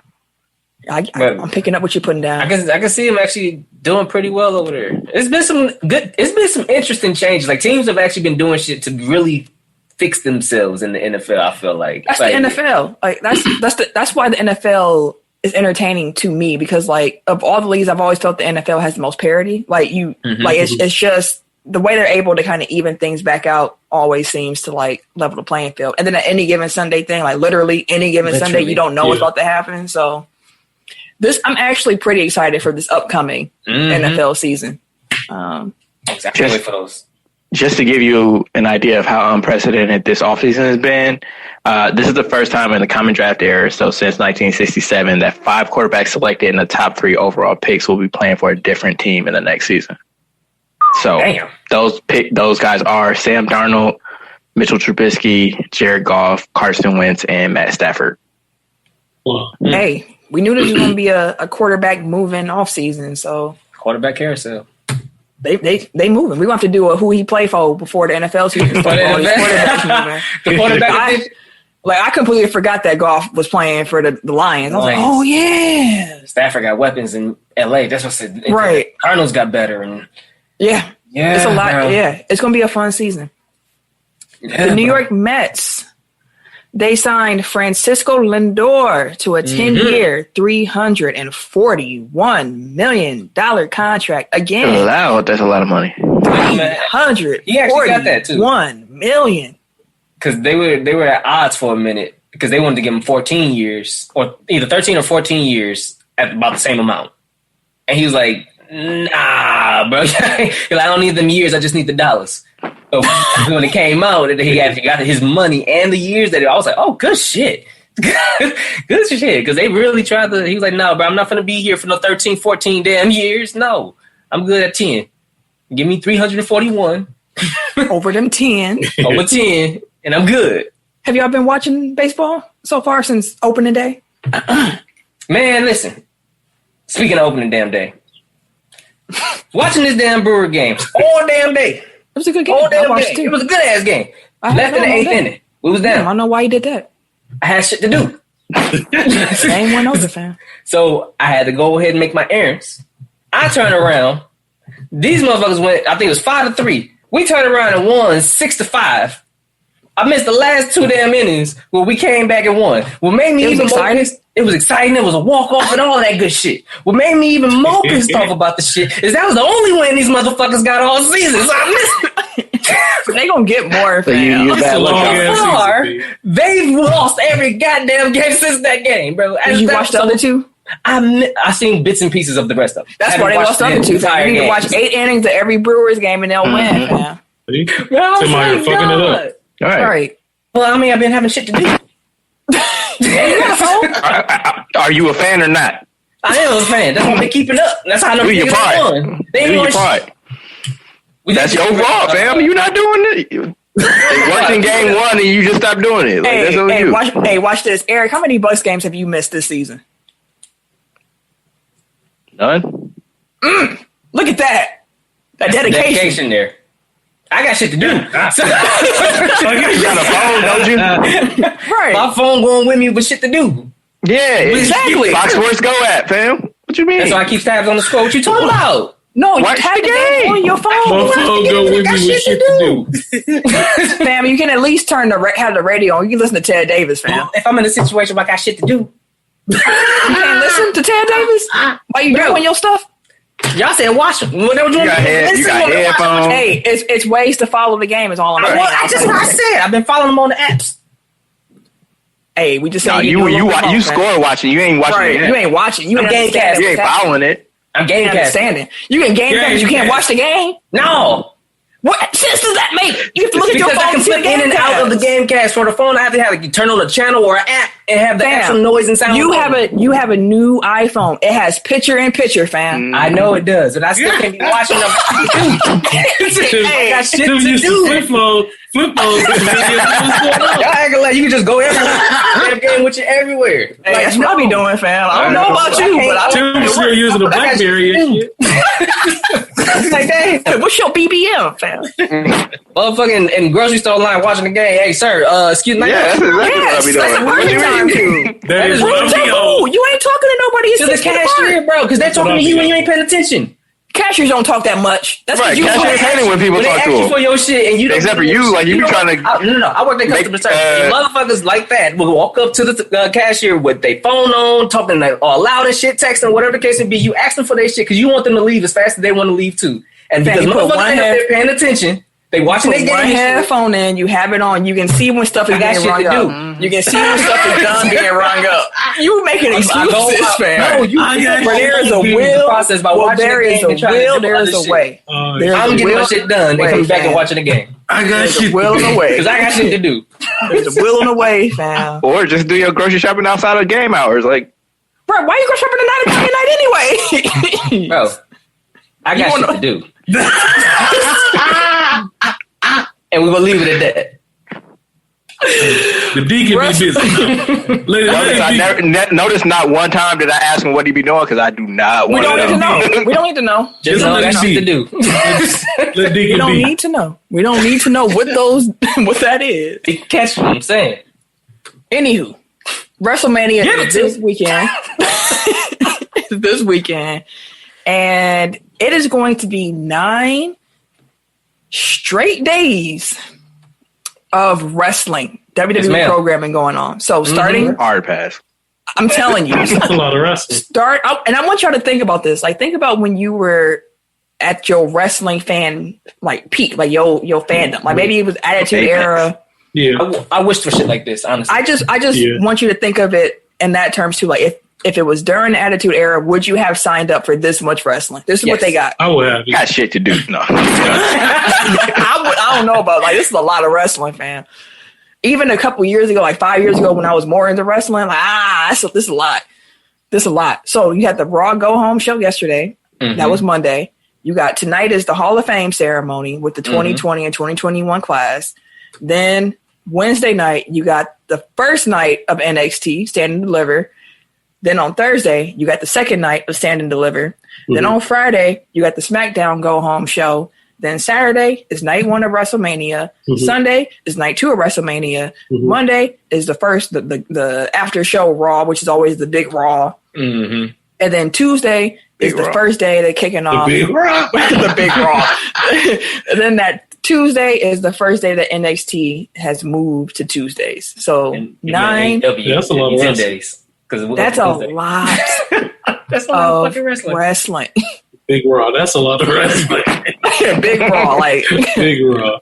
I'm picking up what you're putting down. I can see him actually doing pretty well over there. It's been some interesting changes. Like teams have actually been doing shit to really fix themselves in the NFL. I feel like that's the NFL. Like that's why the NFL. Is entertaining to me because like of all the leagues I've always felt the NFL has the most parity. Like it's just the way they're able to kind of even things back out always seems to like level the playing field. And then at any given Sunday thing, like literally any given Sunday, you don't know what's about to happen. So I'm actually pretty excited for this upcoming NFL season. Exactly for those. Just to give you an idea of how unprecedented this offseason has been, this is the first time in the common draft era, so since 1967, that 5 quarterbacks selected in the top 3 overall picks will be playing for a different team in the next season. So those guys are Sam Darnold, Mitchell Trubisky, Jared Goff, Carson Wentz, and Matt Stafford. Hey, we knew this was going to be a quarterback moving off season, so quarterback carousel. They moving. We're going to have to do a who he play for before the NFL season starts. The quarterback. I completely forgot that Goff was playing for the Lions. I was like, oh, yeah. Stafford got weapons in L.A. That's what I said. Right. Cardinals got better. And yeah. It's a lot. Bro. Yeah. It's going to be a fun season. Yeah, the New York Mets, they signed Francisco Lindor to a 10-year, $341 million contract. Again. Wow, that's a lot of money. $341 million. Because they were at odds for a minute because they wanted to give him 14 years or either 13 or 14 years at about the same amount. And he was like, nah, bro. He's like, I don't need them years. I just need the dollars. So when it came out, he actually got his money and the years that I was like, oh, good shit. Good shit. Because they really tried to, he was like, no, bro, I'm not going to be here for no 13, 14 damn years. No, I'm good at 10. Give me 341. Over them 10. Over 10. And I'm good. Have y'all been watching baseball so far since opening day? Man, listen. Speaking of opening damn day. Watching this damn Brewer game all damn day. It was a good game. All damn day. It was a good ass game. Left in the 8th inning. We was down. I don't know why you did that. I had shit to do. Same one over, fam. So I had to go ahead and make my errands. I turned around. These motherfuckers went, I think it was 5-3. We turned around and won 6-5. I missed the last 2 damn innings where we came back and won. What made me even more pissed, it was exciting. It was a walk-off and all that good shit. What made me even more pissed off about the shit is that was the only win these motherfuckers got all season. So I missed it. They gonna get more. So you're they've lost every goddamn game since that game, bro. Did you watch the other two? I seen bits and pieces of the rest of them. That's why they lost the other two. You need to watch 8 innings of every Brewers game and they'll win, man. Somebody fucking it up. All right. Well, I mean, I've been having shit to do. Are you a fan or not? I am a fan. That's why I've been keeping up. That's how I know do your part. Do your part. That's your fault, fam. You're not doing it. They watching game 1 and you just stopped doing it. Like, watch this. Eric, how many Bucks games have you missed this season? None. Look at that. That dedication there. I got shit to do. You got a phone, don't you? Right. My phone going with me with shit to do. Yeah, exactly. Fox Sports Go app, fam. What you mean? That's why I keep tabs on the scroll. What you talking about? No, you watch have the the game on your phone. My phone go with me with shit to do. Fam, you can at least have the radio on. You can listen to Ted Davis, fam. If I'm in a situation where I got shit to do. You can't listen to Ted Davis? While you doing your stuff? Y'all said watch them. You got headphones. Hey, it's ways to follow the game is all I'm saying. That's what I said. I've been following them on the apps. Hey, we just saying you score watching. You ain't watching. Right. You ain't watching. You ain't following it. I'm game understanding. You can game cast. You can't watch the game. No. What sense does that make? You have to look at your phone. Because I can flip in and out of the game cast for the phone. I have to have turn on a channel or an app and have the actual noise and sound. You have a new iPhone. It has picture in picture, fam. I know it does, but I still can't be watching them. I got shit to do. Flip phone. Y'all acting like you can just go everywhere. Play the game with you everywhere. Hey, that's what I be doing, fam. I don't know about you, but I don't. You're still using a BlackBerry and shit. Like, hey, what's your BBM, fam? Motherfucking in grocery store line watching the game. Hey, sir, excuse me. Yeah, that's exactly what I be doing. What do you mean? That is what you ain't talking to nobody. To the cashier, bro, because they're talking to you when you ain't paying attention. Cashiers don't talk that much. That's right. Cashiers hate it when people talk to them. For your shit and you don't except for you, like you be trying to. No. I work at customer service. Motherfuckers like that will walk up to the cashier with their phone on, talking like all loud and shit, texting, whatever the case may be. You ask them for their shit because you want them to leave as fast as they want to leave too. And because motherfuckers ain't up there paying attention. They watching their game. One headphone in, you have it on. You can see when stuff is getting rung up. You can see when stuff is done being rung up. You making excuses, fam. No, there is a will. Process by watching there is a will. There is a way. I'm getting my shit done. They come back and watching the game. I got shit. Will in a way because I got shit to do. There's a will in a way, fam. Or just do your grocery shopping outside of game hours, like. Bro, why you go shopping tonight anyway? Bro, I got shit to do. And we're gonna leave it at that. The D can be busy. Notice not one time did I ask him what he be doing because I do not want to know. We don't need to know. Just know that's something to do. We don't need to know. We don't need to know what that is. Catch what I'm saying. Anywho, WrestleMania is this weekend. This weekend. And it is going to be 9 straight days of wrestling, WWE programming going on. So starting hard pass. I'm telling you, that's a lot of wrestling. And I want y'all to think about this. Like, think about when you were at your wrestling fan peak, like your fandom. Like maybe it was Attitude Era. Yeah, I wish for shit like this. Honestly, I just want you to think of it in that terms too. Like if it was during the Attitude Era, would you have signed up for this much wrestling? This is what they got. I would have. Got shit to do. No. I don't know about this is a lot of wrestling, fam. Even a couple years ago, like 5 years ago when I was more into wrestling, this is a lot. This is a lot. So you had the Raw Go Home show yesterday. Mm-hmm. That was Monday. You got tonight is the Hall of Fame ceremony with the 2020 and 2021 class. Then Wednesday night, you got the first night of NXT, Stand and Deliver. Then on Thursday, you got the second night of Stand and Deliver. Mm-hmm. Then on Friday, you got the SmackDown Go Home show. Then Saturday is night 1 of WrestleMania. Mm-hmm. Sunday is night 2 of WrestleMania. Mm-hmm. Monday is the after show Raw, which is always the big Raw. Mm-hmm. And then Tuesday is the first day they're kicking off. The big Raw. The big Raw. And then that Tuesday is the first day that NXT has moved to Tuesdays. So 9. That's a lot of days. That's a lot. That's a lot of fucking wrestling. Big Raw. That's a lot of wrestling. Big Raw, like Big Raw.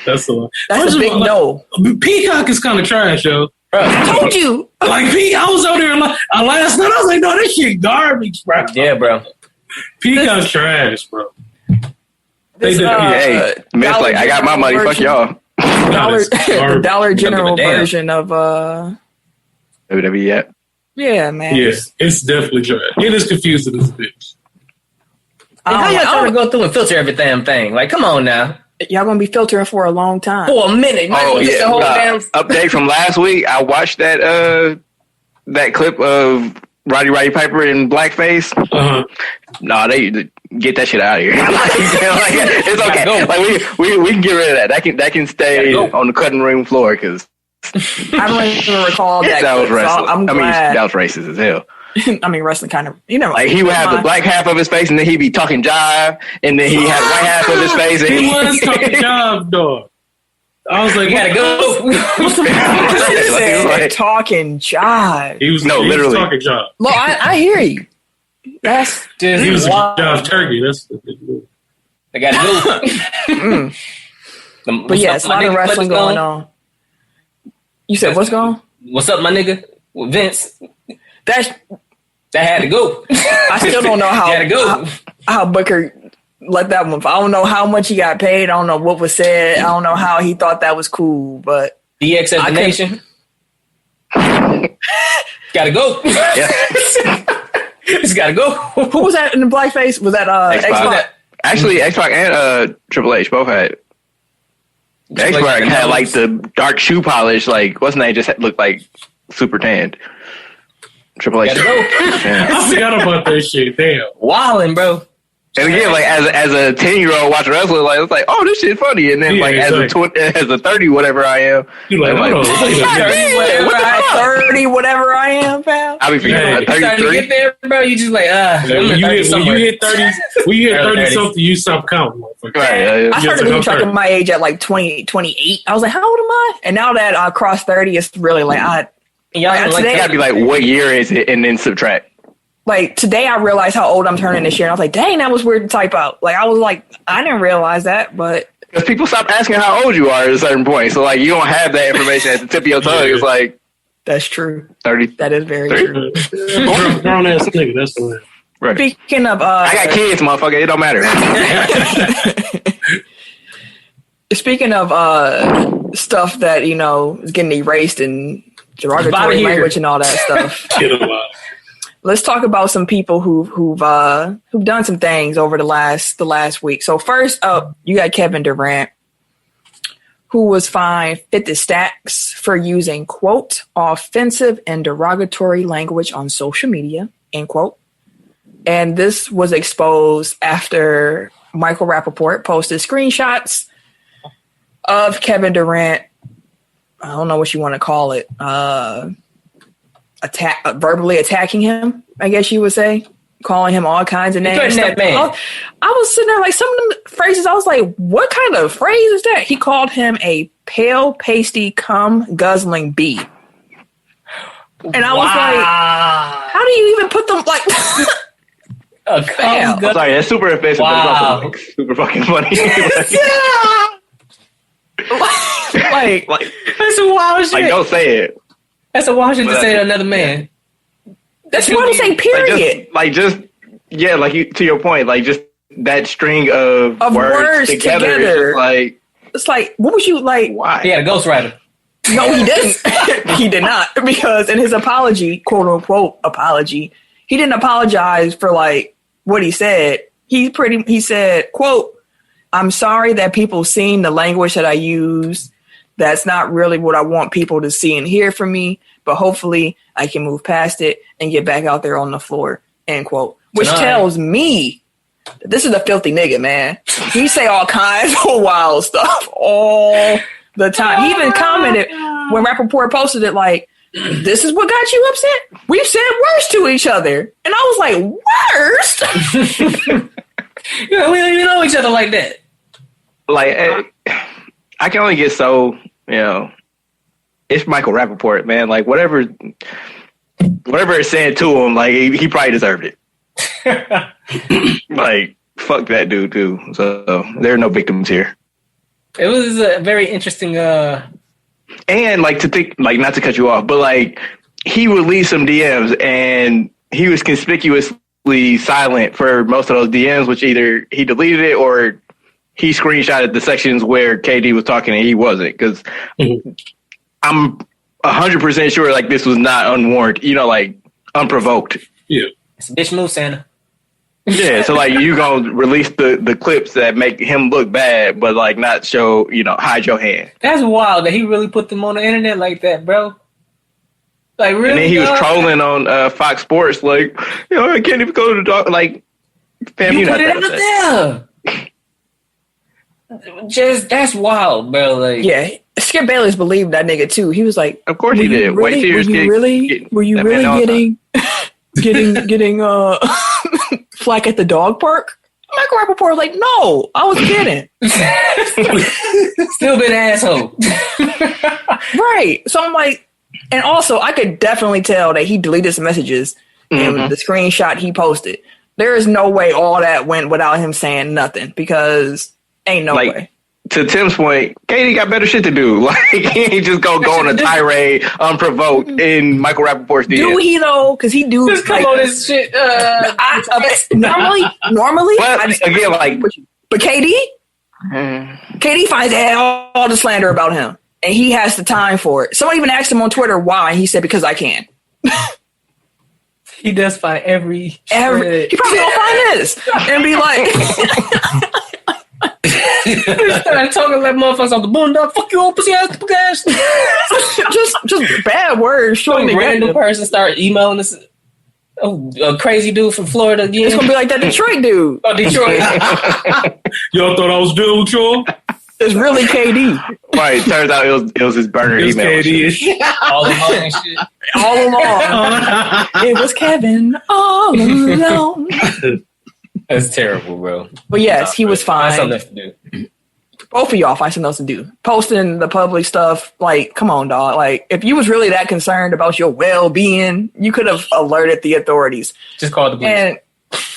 That's a lot. That's a big no. Peacock is kind of trash, yo. I told you. Like I was over there last night. I was like, no, this shit garbage, bro. Yeah, bro. Peacock's trash, bro. This, hey, Miss, like I got my money. Fuck y'all. The Dollar General version of WWE. Yet. Yeah, man. Yes, it's definitely trash. It is confusing as a bitch. How y'all trying to go through and filter every damn thing? Like, come on now. Y'all gonna be filtering for a long time. For a minute. Oh, yeah. The whole damn update from last week. I watched that clip of Roddy Piper in blackface. Nah, they get that shit out of here. It's okay. Like we can get rid of that. That can stay on the cutting room floor because I don't even recall that. That was wrestling. So I'm glad. That was racist as hell. I mean, wrestling kind of, like he would have the black half of his face, and then he'd be talking jive, and then he had the white half of his face. And he was talking jive, dog. I was like, gotta go. What's the fuck? Talking jive. He was literally talking jive. Well, I hear you. That's he was a jive turkey. That's I gotta go. But yeah, it's a lot of wrestling going on. You said what's going on? What's up, my nigga? Well, Vince. That had to go. I still don't know how Booker let that one. I don't know how much he got paid. I don't know what was said. I don't know how he thought that was cool. But DX as the nation. Gotta go. Yeah. It's gotta go. Who was that in the blackface? Was that X-Pac? Actually, X-Pac and Triple H both had. X-Pac had like the dark shoe polish. Like what's his name? Just looked like super tanned. Triple H. I forgot about that shit. Damn. Wildin', bro. And again, like as a 10-year-old watching wrestling, like it's like, oh, this shit funny. And then as a 30, whatever I am, you like, oh, 30, whatever I am, pal. I'll be forgetting. 33. To get there, bro. You just like, when you hit 30 something, you stop counting. Right, I started losing track of my age at like 28. I was like, how old am I? And now that I crossed 30, it's really like today, gotta be like, what year is it, and then subtract. Like today, I realized how old I'm turning this year, and I was like, "Dang, that was weird to type out." Like I was like, I didn't realize that, but because people stop asking how old you are at a certain point, so like you don't have that information at the tip of your tongue. It's like that's true. 30. That is very true. Grown ass nigga. That's the way. Right. Speaking of, I got kids, motherfucker. It don't matter. Speaking of stuff that is getting erased and derogatory language and all that stuff. Let's talk about some people who've done some things over the last week. So first up, you got Kevin Durant, who was fined 50 stacks for using, quote, offensive and derogatory language on social media, end quote. And this was exposed after Michael Rappaport posted screenshots of Kevin Durant, I don't know what you want to call it, verbally attacking him, I guess you would say. Calling him all kinds of names. That man. I was sitting there like some of them phrases. I was like, "What kind of phrase is that?" He called him a pale, pasty, cum guzzling bee, and I was like, "How do you even put them like?" I'm sorry, that's super offensive. Wow. But it's also super fucking funny. like that's a wild shit. Like, don't say it. That's a wild shit to say to another man. That's what I'm saying. Period. To your point, like just that string of words together. Like it's like, what was you like? Why? He had a ghostwriter. No, he didn't. He did not, because in his apology, quote unquote apology, he didn't apologize for like what he said. He said, quote, "I'm sorry that people seen the language that I use. That's not really what I want people to see and hear from me, but hopefully I can move past it and get back out there on the floor," end quote. Which tells me that this is a filthy nigga, man. He say all kinds of wild stuff all the time. He even commented when Rappaport posted it like, "This is what got you upset? We've said worse to each other." And I was like, worse? We don't even know each other like that. Like, I can only get so, it's Michael Rappaport, man. Like, whatever it's saying to him, like, he probably deserved it. Like, fuck that dude, too. So, there are no victims here. It was a very interesting, And, like, to think, like, not to cut you off, but, like, he released some DMs, and he was conspicuously silent for most of those DMs, which either he deleted it or he screenshotted the sections where KD was talking and he wasn't, because I'm 100% sure like this was not unwarranted, like unprovoked. Yeah, it's a bitch move, Santa. Yeah, so like you gonna release the clips that make him look bad, but like not show, hide your hand. That's wild that he really put them on the internet like that, bro. Like really, and then he was trolling on Fox Sports, like, I can't even go to the dog. Like, fam, you put it out there. Just that's wild, bro. Like, yeah, Skip Bayless believed that nigga too. He was like, "Of course he did." Were you really getting flack at the dog park? Michael Rappaport was like, "No, I was kidding." Still been an asshole, right? So I'm like, and also I could definitely tell that he deleted some messages and the screenshot he posted. There is no way all that went without him saying nothing, because ain't no way. To Tim's point, KD got better shit to do. Like, he ain't just go on a tirade unprovoked in Michael Rappaport's DM. Do he though? Because he do just come on this shit. Normally, again, like, but KD finds all the slander about him, and he has the time for it. Someone even asked him on Twitter why, and he said, "Because I can." He does find every. He probably gonna find this and be like. Started talking like motherfuckers on the boondock. Fuck you, old pussy ass. just bad words. Some random person start emailing us. Oh, a crazy dude from Florida again. It's gonna be like that Detroit dude. Oh, Detroit. Y'all thought I was dealing with y'all? It's really KD. Right. Turns out it was his burner email. KD. All along and shit. All along. It was Kevin all along. That's terrible, bro. But yes, he was fine. Find something to do. Both of y'all find something else to do. Posting the public stuff, like, come on, dog. Like, if you was really that concerned about your well-being, you could have alerted the authorities. Just call the police. And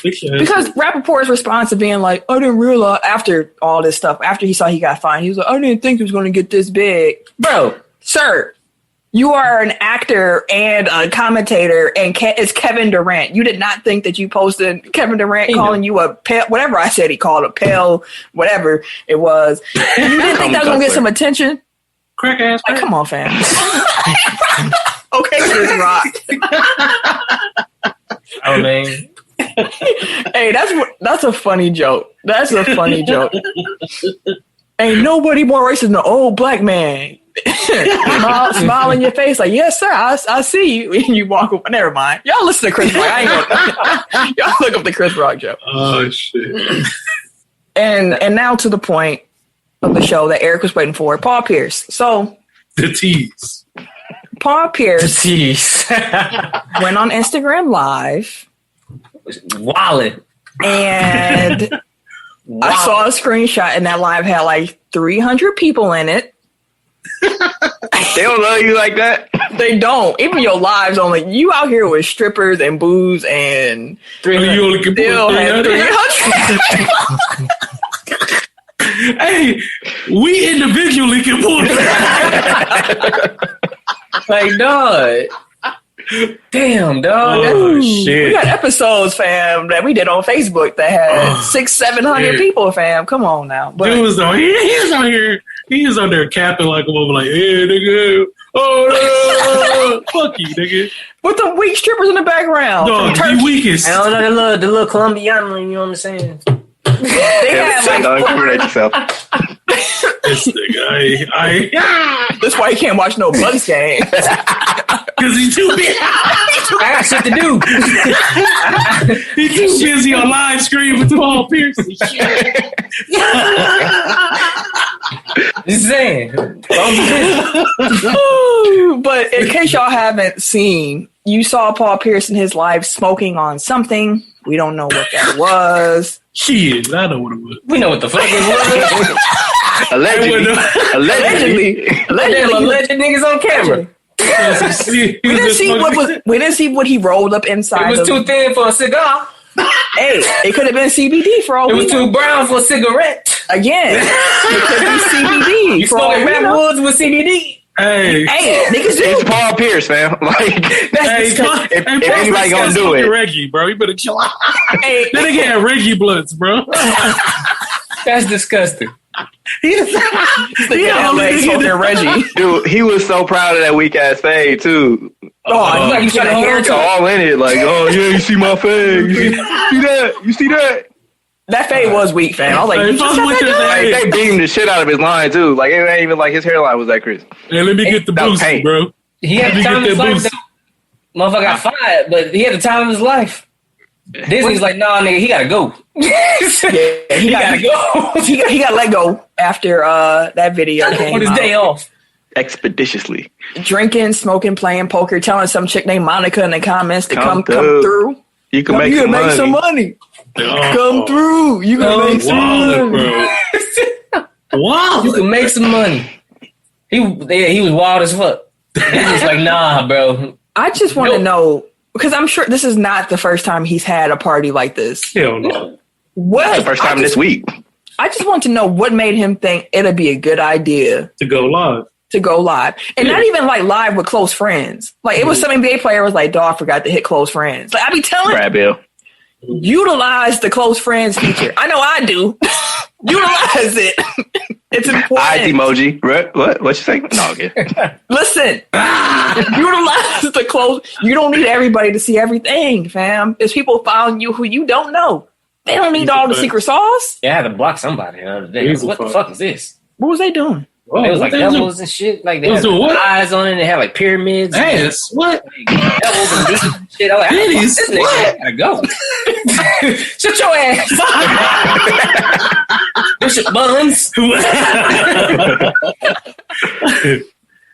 because Rappaport's response to being like, I didn't realize, after all this stuff, after he saw he got fined, he was like, I didn't think it was going to get this big. Bro, sir, you are an actor and a commentator, and it's Kevin Durant. You did not think that you posted Kevin Durant calling you a pale, whatever I said he called a pale, whatever it was. You didn't think that was going to get some attention? Crack ass. Like, come on, fam. Okay, Chris Rock. I mean, hey, that's a funny joke. That's a funny joke. Ain't nobody more racist than an old black man. smile in your face like, yes, sir, I see you. And you walk up. Never mind. Y'all listen to Chris Rock. I ain't gonna. Y'all look up the Chris Rock joke. Oh, shit. And now to the point of the show that Eric was waiting for, Paul Pierce. So the tease. Paul Pierce the tease. went on Instagram Live. Wallet. And I saw a screenshot, and that live had like 300 people in it. They don't love you like that. They don't. Even your lives only. You out here with strippers and booze and 300. You only can still had 300. Hey, we individually can pull that. Like, dog. Damn, dog. Oh, shit. We got episodes, fam, that we did on Facebook that had 600-700 people, fam. Come on now. But Dude was on, he's on here. He's on there capping like a woman, like, hey, nigga. Oh, no. Fuck you, nigga. with the weak strippers in the background. Dog, the weakest. I don't know, the little Colombiana, you know what I'm saying? They had like, Don't incriminate yourself. This nigga, that's why you can't watch no Bucks game. because he's too busy. I got shit to do. He's too busy on live stream with Paul Pierce and shit. Just saying. But in case y'all haven't seen, you saw Paul Pierce in his live smoking on something. We don't know what that was. Shit, I know what it was. We know what the fuck it was. Allegedly. Damn, alleged niggas on camera. We didn't see what he rolled up inside. It was too thin for a cigar. Hey, it could have been CBD for all It we was know. too brown for a cigarette. Again, it could be CBD. You for all smoking we know. backwoods with CBD? Hey, Niggas do. It's Paul Pierce, fam. Like, if anybody gonna do it, Reggie, bro, you better chill out. Hey, That nigga had Reggie blunts, bro. That's disgusting. Reggie. dude, he was so proud of that weak ass fade too. Oh, you got a haircut. All in it, like, oh yeah, you see my fade. You see that? You see that? That fade was weak, fam. I was like, Hey, fuck with this, Like, hey. they beamed the shit out of his line too. Like, it ain't even like his hairline was that crisp. Hey, let me get the That was boost, paint. bro. He had the Let time of me his get that life. boost. Though. Motherfucker got fired, but he had the time of his life. Disney's like, nah, nigga, he gotta go. yeah, he gotta go. he got let go after that video came on his out. day off. Expeditiously. Drinking, smoking, playing poker, telling some chick named Monica in the comments to come through. through. You can make some money. Come through. You can make some money. Wow. You can make some money. He was wild as fuck. Disney's like, nah, bro. I just want to know, because I'm sure this is not the first time he's had a party like this. Hell no. What? The first time this week. I just want to know what made him think it'd be a good idea To go live. to go live. And not even like live with close friends. Like it was some NBA player was like, dog, forgot to hit close friends. Like I be telling Brad Bill. utilize the close friends feature. I know I do. Utilize it. It's important. Eyes emoji. What you say? No, okay. Listen, utilize the close. You don't need everybody to see everything, fam. There's people following you who you don't know. They don't need all the secret sauce. Yeah, I had to block somebody the other day. He's What a the fuck. fuck is this? What was they doing? Oh, It was like what they do? devils and shit. Like they It had was doing what? eyes on it. They had like pyramids. and Ass. What? devils and demons and shit. I was like, Titties? this nigga gotta go. Shut your ass. Bishop Buns.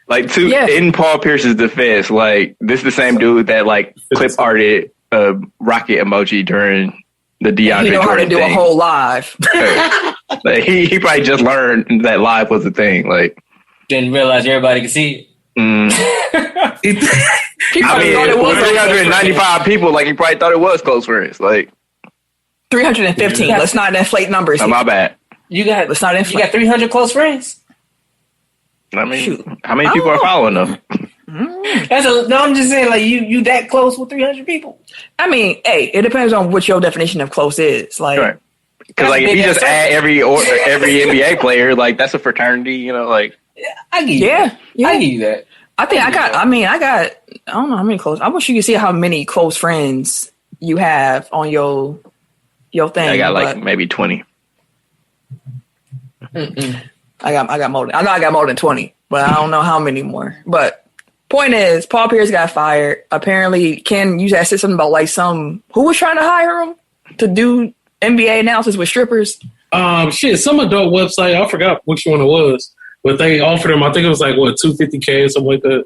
Like Yeah. in Paul Pierce's defense, like this is the same dude that like clip arted a rocket emoji during the DeAndre You know how to Jordan do thing. a whole live. Like, he probably just learned that live was a thing. Like, Didn't realize everybody could see it. He I probably mean, thought it was 395 people, like he probably thought it was close friends. Like, 315. Let's not inflate numbers. oh, Here. my bad. Let's not You inflate. got 300 close friends. I mean, Shoot. how many people are following them? No, I'm just saying, like you that close with 300 people. I mean, hey, it depends on what your definition of close is. Like, Right. Because like if you just add every NBA player, like that's a fraternity, you know, like I give you yeah, that. yeah. I give you that. I think I got. I don't know how many close. I wish you could see how many close friends you have on your thing. I got like but maybe 20. I got more. I know I got more than 20, but I don't know how many more. But point is, Paul Pierce got fired. Apparently, Ken, you said something about like who was trying to hire him to do NBA analysis with strippers. Some adult website. I forgot which one it was, but they offered him. I think it was like what $250K or something like that.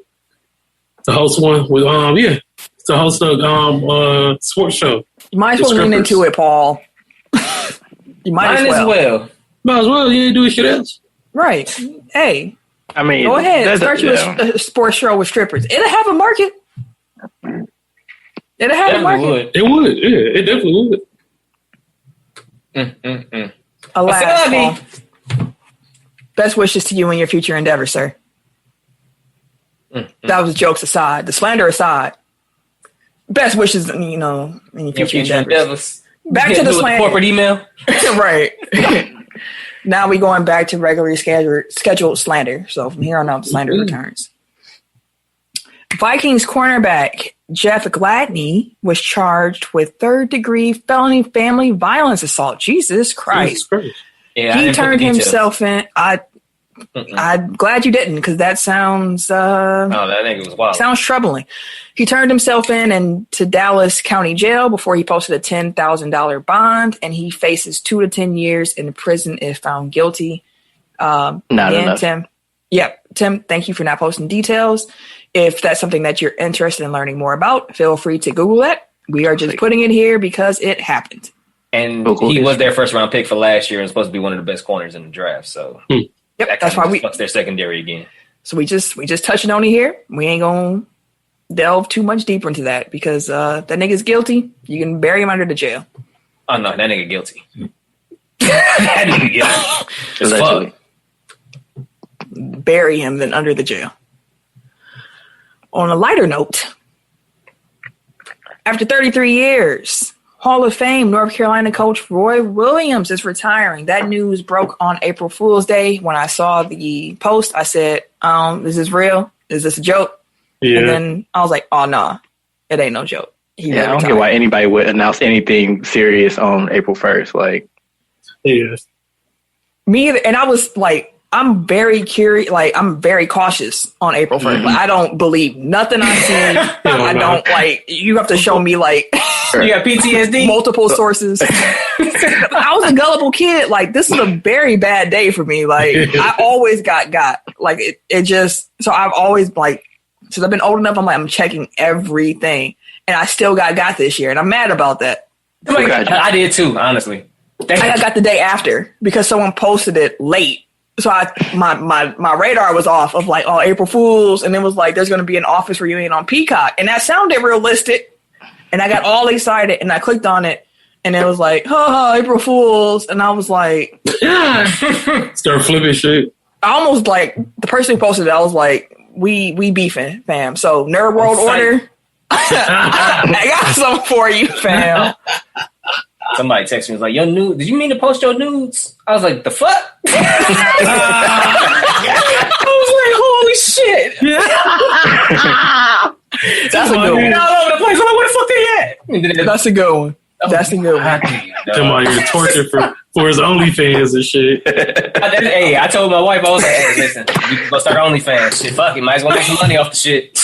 To host one with to host a sports show. You might as well lean into it, Paul. You might as well. Might as well. You ain't doing shit else. Right. Hey. I mean, go ahead. Start you a sports show with strippers. It'll have a market. It'll have a market. It would. Yeah, it definitely would. Alas, Paul. Best wishes to you in your future endeavors, sir. That was jokes aside. The slander aside. Best wishes, in your future endeavors. Back to the slander. Corporate email. Right. Now we going back to regularly scheduled slander. So from here on out, slander returns. Vikings cornerback Jeff Gladney was charged with third-degree felony family violence assault. Jesus Christ. Yeah, he turned himself in. I'm glad you didn't, because that sounds that nigga was wild. Sounds troubling. He turned himself in to Dallas County Jail before he posted a $10,000 bond, and he faces 2 to 10 years in prison if found guilty. Not enough. Tim, thank you for not posting details. If that's something that you're interested in learning more about, feel free to Google that. We are just putting it here because it happened. And he was their first round pick for last year and supposed to be one of the best corners in the draft. So that's why we fucks their secondary again. So we just touching on it here. We ain't gonna delve too much deeper into that because that nigga's guilty. You can bury him under the jail. Oh no, that nigga guilty. That nigga guilty. As fuck. Bury him then under the jail. On a lighter note, after 33 years, Hall of Fame North Carolina coach Roy Williams is retiring. That news broke on April Fool's Day. When I saw the post, I said, is this real? Is this a joke? Yeah. And then I was like, oh, no, it ain't no joke. I don't get why anybody would announce anything serious on April 1st. Like, yeah. Me either. And I was like, I'm very curious. Like, I'm very cautious on April 1st. Mm-hmm. Like, I don't believe nothing I see. I don't you have to show me you got PTSD? Multiple sources. I was a gullible kid. Like, this is a very bad day for me. Like, I always got. Like, it just, so I've always since I've been old enough, I'm checking everything. And I still got this year. And I'm mad about that. I did too, honestly. I got the day after because someone posted it late. So my radar was off of April Fools, and it was there's going to be an office reunion on Peacock, and that sounded realistic, and I got all excited, and I clicked on it, and it was April Fools, and I was like, start flipping shit. I almost the person who posted it, I was like, we beefing, fam. So Nerd World Order, I got something for you, fam. Somebody texted me, was like, yo, nude, did you mean to post your nudes? I was like, the fuck? I was like, holy shit. That's a good one. All over the place. I'm like, where the fuck they at? That's a good one. That's a good one. Come on, you're tortured for his OnlyFans and shit. Hey, I told my wife, I was like, hey, listen, you can go start OnlyFans. Shit, fuck it. Might as well make some money off the shit.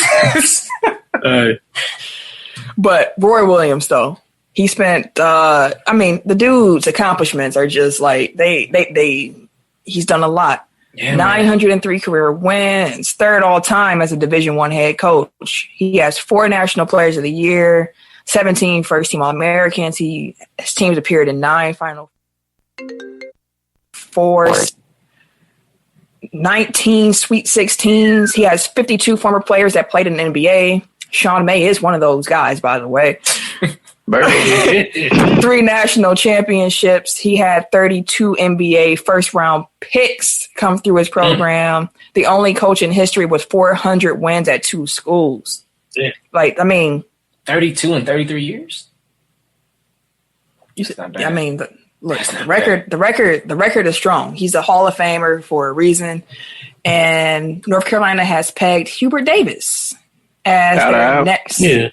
But Roy Williams, though. He spent, the dude's accomplishments are just he's done a lot. Yeah, 903 career wins, third all time as a Division I head coach. He has 4 National Players of the Year, 17 first team All-Americans. His teams appeared in 9 Final Fours, 19 Sweet 16s. He has 52 former players that played in the NBA. Sean May is one of those guys, by the way. 3 national championships. He had 32 NBA first round picks come through his program. The only coach in history with 400 wins at 2 schools. Yeah. 32 in 33 years. Look, the record is strong. He's a Hall of Famer for a reason. And North Carolina has pegged Hubert Davis as their next head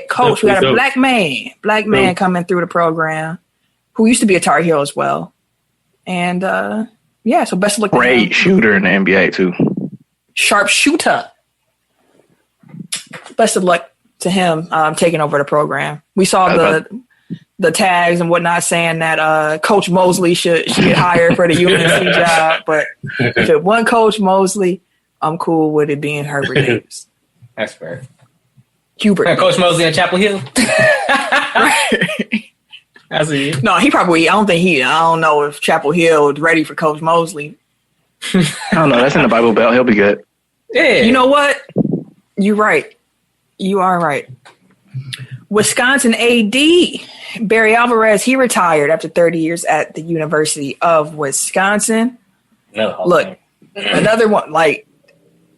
coach. We got a black man coming through the program who used to be a Tar Heel as well. And, Yeah, so best of luck. Great shooter in the NBA too. Sharp shooter. Best of luck to him taking over the program. We saw the tags and whatnot saying that Coach Mosley should get hired for the UNC job, but if it wasn't Coach Mosley, I'm cool with it being Herbert Davis. That's fair. Hubert. Coach Mosley in Chapel Hill. I see. No, he probably. I don't know if Chapel Hill is ready for Coach Mosley. I don't know. That's in the Bible Belt. He'll be good. Yeah. You know what? You're right. You are right. Wisconsin AD Barry Alvarez, he retired after 30 years at the University of Wisconsin. No, look, another one. Like,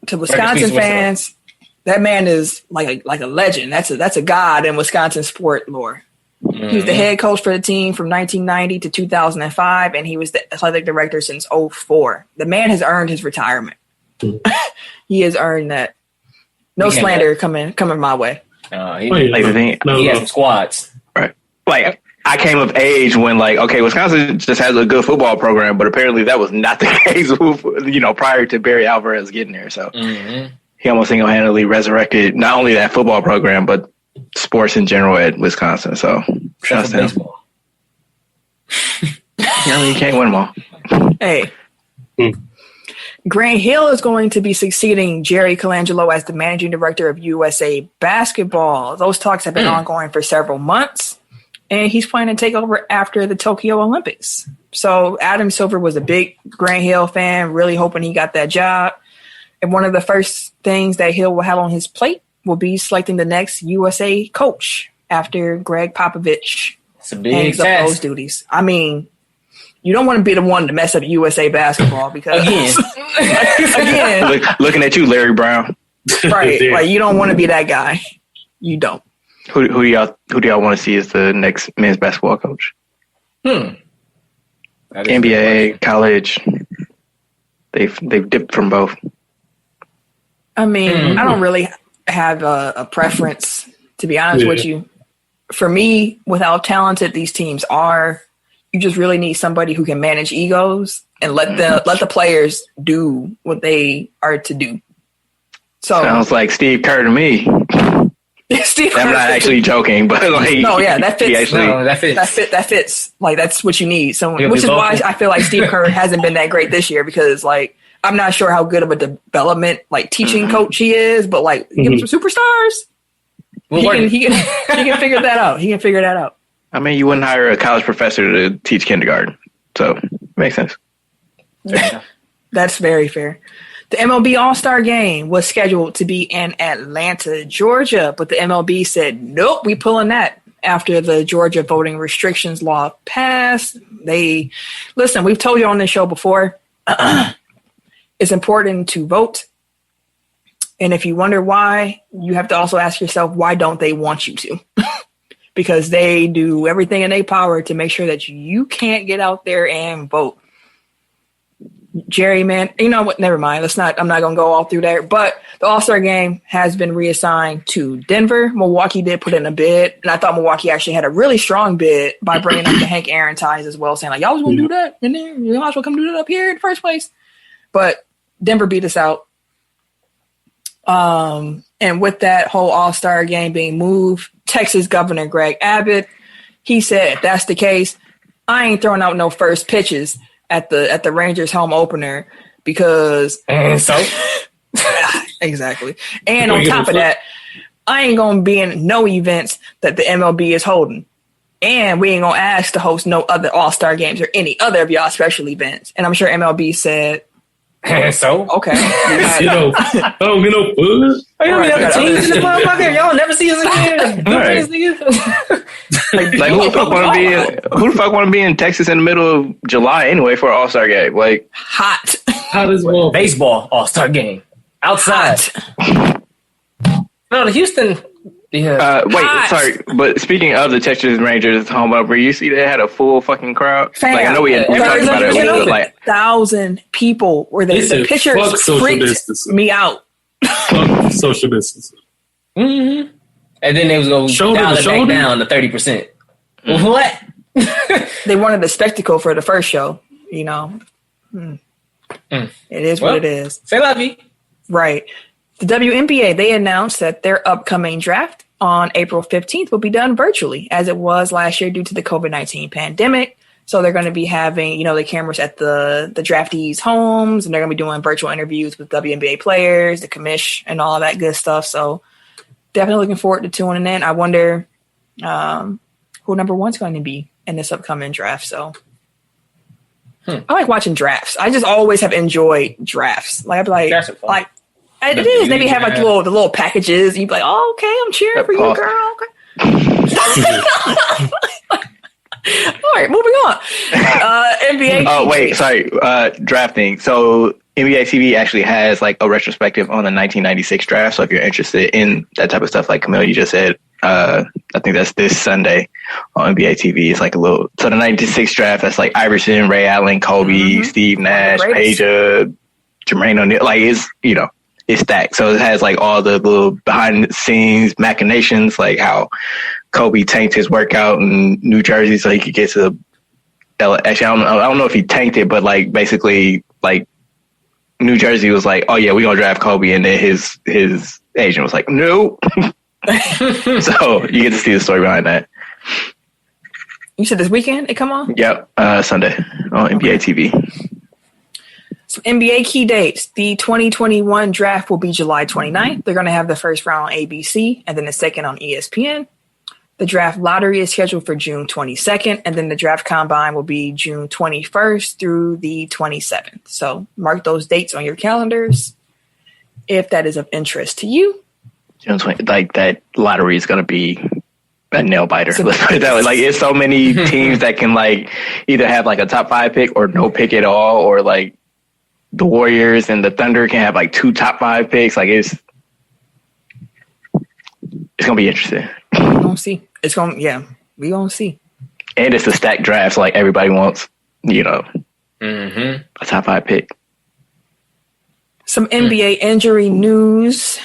to Wisconsin fans, that man is like a legend. That's a god in Wisconsin sport lore. Mm-hmm. He was the head coach for the team from 1990 to 2005, and he was the athletic director since 2004. The man has earned his retirement. He has earned that. No slander coming my way. He has some squads. Right. Like, I came of age when, like, okay, Wisconsin just has a good football program, but apparently that was not the case, prior to Barry Alvarez getting there. So he almost single-handedly resurrected not only that football program, but sports in general at Wisconsin. So trust him. Baseball. You can't win them all. Hey. Grant Hill is going to be succeeding Jerry Colangelo as the managing director of USA Basketball. Those talks have been ongoing for several months, and he's planning to take over after the Tokyo Olympics. So Adam Silver was a big Grant Hill fan, really hoping he got that job. And one of the first things that Hill will have on his plate will be selecting the next USA coach after Greg Popovich hangs up those duties. I mean, you don't want to be the one to mess up USA Basketball because again, looking at you, Larry Brown. Right. Like, you don't want to be that guy. You don't. Who do y'all want to see as the next men's basketball coach? NBA, college. They've dipped from both. I mean, I don't really have a preference, to be honest with you. For me, with how talented these teams are, you just really need somebody who can manage egos and let the players do what they are to do. So sounds like Steve Kerr to me. Steve I'm not actually joking, but like, no, yeah, that fits. That fits. Like, that's what you need. So, which is why I feel like Steve Kerr hasn't been that great this year, because like, I'm not sure how good of a development teaching coach he is, but like, give him some superstars. He can figure that out. He can figure that out. I mean, you wouldn't hire a college professor to teach kindergarten, so it makes sense. That's very fair. The MLB All-Star Game was scheduled to be in Atlanta, Georgia, but the MLB said, nope, we pulling that after the Georgia voting restrictions law passed. Listen, we've told you on this show before, it's important to vote. And if you wonder why, you have to also ask yourself, why don't they want you to? Because they do everything in their power to make sure that you can't get out there and vote. Jerry, man, you know what? Never mind. I'm not going to go all through there. But the All-Star Game has been reassigned to Denver. Milwaukee did put in a bid. And I thought Milwaukee actually had a really strong bid by bringing up the Hank Aaron ties as well, saying, like, y'all was going to do that in there. You might as well come do that up here in the first place. But Denver beat us out. And with that whole All-Star Game being moved, Texas Governor Greg Abbott, he said, if that's the case, I ain't throwing out no first pitches at the Rangers home opener because exactly. And on top of that, I ain't gonna be in no events that the MLB is holding. And we ain't gonna ask to host no other All-Star games or any other of y'all special events. And I'm sure MLB said, okay. I don't get no buzz. Teams in this motherfucker. Y'all never see us again. Like, who the fuck want to be in Texas in the middle of July anyway for an All-Star game? Like, hot as well. Baseball All-Star game outside. No, the Houston. Yeah. Sorry, but speaking of the Texas Rangers home opener, you see they had a full fucking crowd. Like, I know we talked about it. Like 1,000 people were there. The pictures freaked me out. Social distancing. Mm-hmm. And then they was going to dial it back down to 30%. What? They wanted the spectacle for the first show, you know. It is what it is. C'est la vie. Right. The WNBA, they announced that their upcoming draft on April 15th will be done virtually, as it was last year due to the COVID-19 pandemic. So they're going to be having, the cameras at the draftees' homes, and they're going to be doing virtual interviews with WNBA players, the commish, and all that good stuff. So definitely looking forward to tuning in. I wonder who number one's going to be in this upcoming draft. So I like watching drafts. I just always have enjoyed drafts. Like I'd be like it is. Maybe have like the little packages. You'd be like, oh, okay, I'm cheering for you, girl. Okay. All right, moving on. NBA. Oh, wait, sorry. Drafting. So NBA TV actually has like a retrospective on the 1996 draft. So if you're interested in that type of stuff, like Camille, you just said, I think that's this Sunday on NBA TV. It's like so the 96 draft, that's like Iverson, Ray Allen, Kobe, Steve Nash, Peja, Jermaine O'Neal. Like it's stacked. So it has like all the little behind the scenes machinations, like how Kobe tanked his workout in New Jersey so he could get to LA. Actually, I don't know if he tanked it, but like basically like New Jersey was like, oh yeah, we're gonna draft Kobe, and then his agent was like, no. So you get to see the story behind that. You said this weekend it come on? Yep, Sunday on NBA TV. Some NBA key dates. The 2021 draft will be July 29th. They're going to have the first round on ABC and then the second on ESPN. The draft lottery is scheduled for June 22nd, and then the draft combine will be June 21st through the 27th. So mark those dates on your calendars if that is of interest to you. June 20th, like that lottery is going to be a nail biter. Let's put it that way. Like it's so many teams that can like either have like a top 5 pick or no pick at all, or like the Warriors and the Thunder can have like 2 top 5 picks. Like it's gonna be interesting. We're gonna see. We gonna see. And it's a stacked draft, so like everybody wants, a top 5 pick. Some NBA injury news.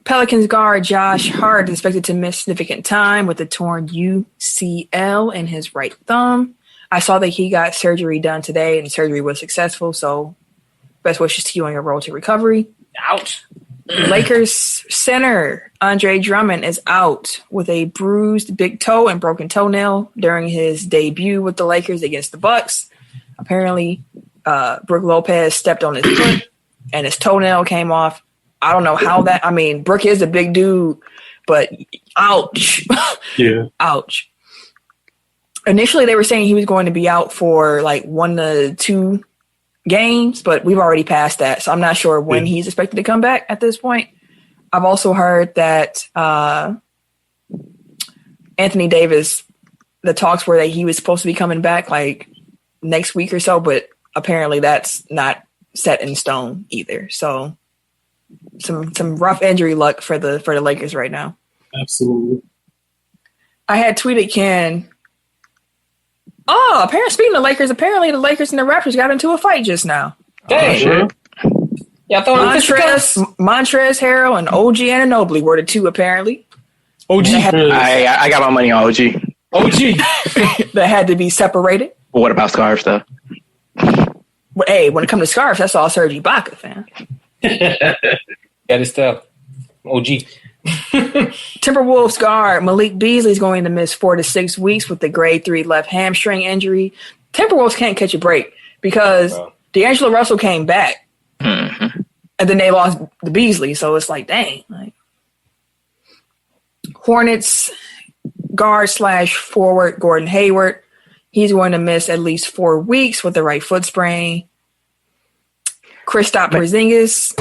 Pelicans guard Josh Hart is expected to miss significant time with a torn UCL in his right thumb. I saw that he got surgery done today, and the surgery was successful, so best wishes to you on your road to recovery. Ouch. Lakers center Andre Drummond is out with a bruised big toe and broken toenail during his debut with the Lakers against the Bucks. Apparently, Brook Lopez stepped on his foot and his toenail came off. I don't know how that. I mean, Brook is a big dude, but ouch. Yeah. Ouch. Initially, they were saying he was going to be out for like 1 to 2 games, but we've already passed that, so I'm not sure when he's expected to come back at this point. I've also heard that Anthony Davis, the talks were that he was supposed to be coming back like next week or so, but apparently that's not set in stone either. So some rough injury luck for the Lakers right now. Absolutely. I had tweeted Ken. Oh, apparently, speaking of Lakers, apparently the Lakers and the Raptors got into a fight just now. Dang. Yeah, Montrezl Harrell and OG Anunoby were the two, apparently. OG. I got my money on OG. That had to be separated. But what about scarves, though? But hey, when it comes to scarves, that's all Serge Ibaka, fam. That is tough. OG. Timberwolves guard Malik Beasley is going to miss 4 to 6 weeks with the grade 3 left hamstring injury. Timberwolves can't catch a break because D'Angelo Russell came back, and then they lost the Beasley. So it's like, dang. Like, Hornets guard / forward Gordon Hayward. He's going to miss at least 4 weeks with the right foot sprain. Kristaps Porzingis.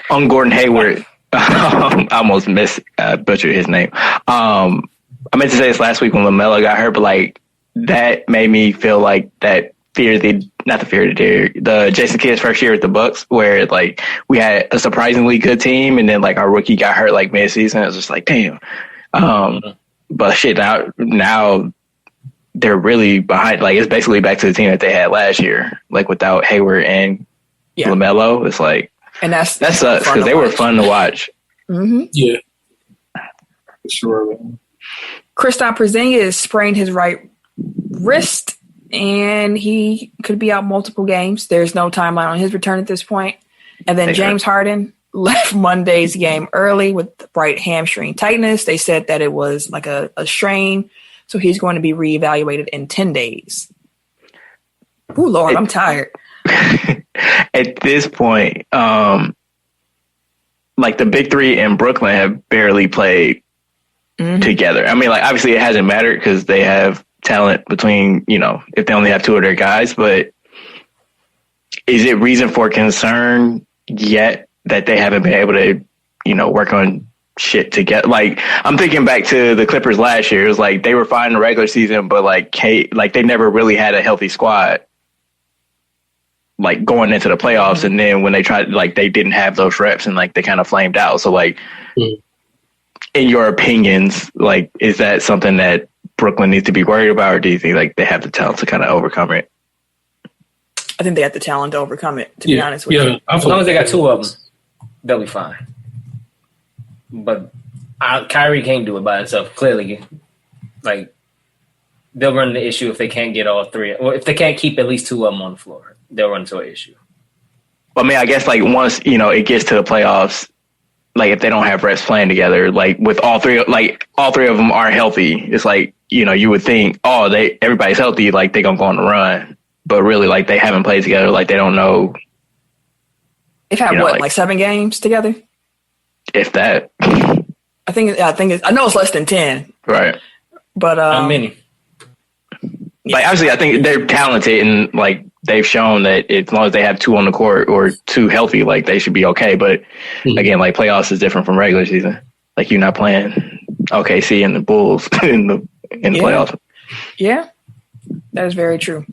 On Gordon Hayward, I almost butchered his name. I meant to say this last week when LaMelo got hurt, but like that made me feel like that the Jason Kidd's first year at the Bucks, where like we had a surprisingly good team, and then like our rookie got hurt like mid-season. It was just like, damn. But shit, now they're really behind. Like it's basically back to the team that they had last year, like without Hayward and LaMelo. It's like, and that sucks because they were fun to watch. Mm-hmm. Yeah, for sure. Kristaps Porzingis sprained his right wrist and he could be out multiple games. There's no timeline on his return at this point. And then James Harden left Monday's game early with right hamstring tightness. They said that it was like a strain, so he's going to be reevaluated in 10 days. Oh, Lord, I'm tired. At this point, like the big three in Brooklyn have barely played together. I mean, like, obviously it hasn't mattered because they have talent between, if they only have two of their guys, but is it reason for concern yet that they haven't been able to, work on shit together? Like, I'm thinking back to the Clippers last year. It was like they were fine in the regular season, but like they never really had a healthy squad, like going into the playoffs. And then when they tried, like, they didn't have those reps and like they kind of flamed out. So like, in your opinions, like, is that something that Brooklyn needs to be worried about, or do you think like they have the talent to kind of overcome it? I think they have the talent to overcome it, to be honest with you. As long as they got two of them, they'll be fine. But Kyrie can't do it by himself, clearly. Like, they'll run into the issue if they can't get all three. Or if they can't keep at least two of them on the floor, they'll run into an issue. I mean, I guess, like, once, it gets to the playoffs, like, if they don't have reps playing together, like, with all three of them are healthy, it's like, you would think, everybody's healthy, like, they're going to go on the run. But really, like, they haven't played together. Like, they don't know. They've had like 7 games together? If that. I know it's less than 10. Right. But how many? Like, obviously, I think they're talented, and like they've shown that as long as they have two on the court or two healthy, like they should be okay. But again, like, playoffs is different from regular season. Like, you're not playing OKC and the Bulls in the playoffs. Yeah, that is very true.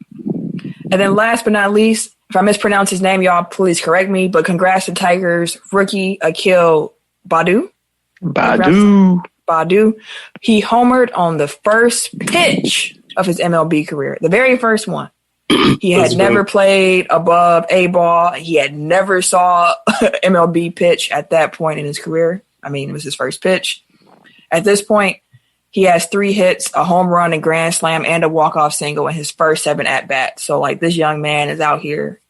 And then last but not least, if I mispronounce his name, y'all please correct me, but congrats to Tigers rookie Akil Badu. He homered on the first pitch of his MLB career, the very first one. He had never played above A ball. He had never saw MLB pitch at that point in his career. I mean, it was his first pitch. At this point, he has 3 hits, a home run, a grand slam, and a walk-off single in his first 7 at-bats. So, like, this young man is out here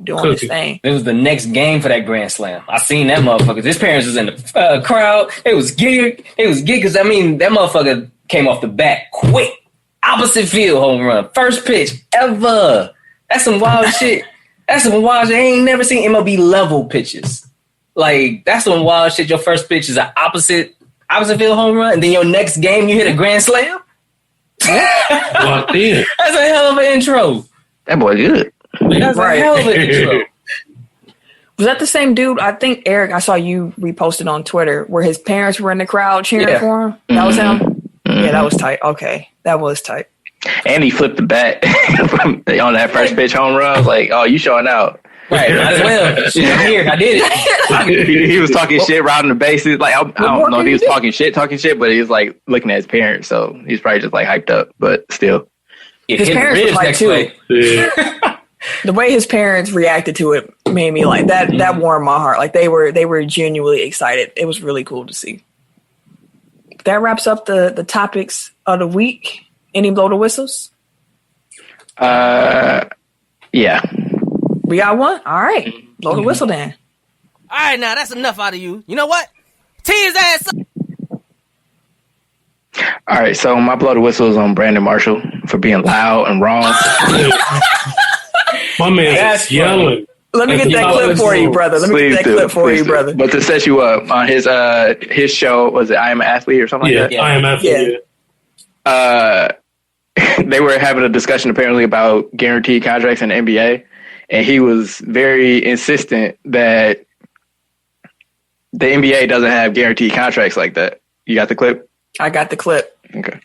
doing his thing. It was the next game for that grand slam. I seen that motherfucker. His parents was in the crowd. It was gig because, I mean, that motherfucker came off the bat quick. Opposite field home run. First pitch ever. That's some wild shit. That's some wild shit. I ain't never seen MLB level pitches. Like, that's some wild shit. Your first pitch is an opposite field home run, and then your next game you hit a grand slam? Locked in. That's a hell of an intro. That boy good. That's a hell of an intro. Was that the same dude? I think, Eric, I saw you reposted on Twitter where his parents were in the crowd cheering for him. That was him? Yeah, that was tight. Okay, that was tight. And he flipped the bat on that first pitch home run. I was like, oh, you showing out. Right, might as well. Shit, I'm here. I did it. He was talking shit, routing the bases. Like, I don't know if he was talking shit, but he was like looking at his parents. So he's probably just like hyped up, but still. His parents was like too. Yeah. The way his parents reacted to it made me like that. That warmed my heart. Like they were genuinely excited. It was really cool to see. That wraps up the topics of the week. Any blow the whistles? Yeah. We got one? All right. Blow the whistle then. All right, now that's enough out of you. You know what? Tee his ass up. All right, so my blow the whistle is on Brandon Marshall for being loud and wrong. My man's yelling. Let me get that clip for you, brother. But to set you up, on his show, was it I Am an Athlete or something like that? Yeah, I Am Athlete, they were having a discussion apparently about guaranteed contracts in the NBA, and he was very insistent that the NBA doesn't have guaranteed contracts like that. You got the clip? I got the clip. Okay.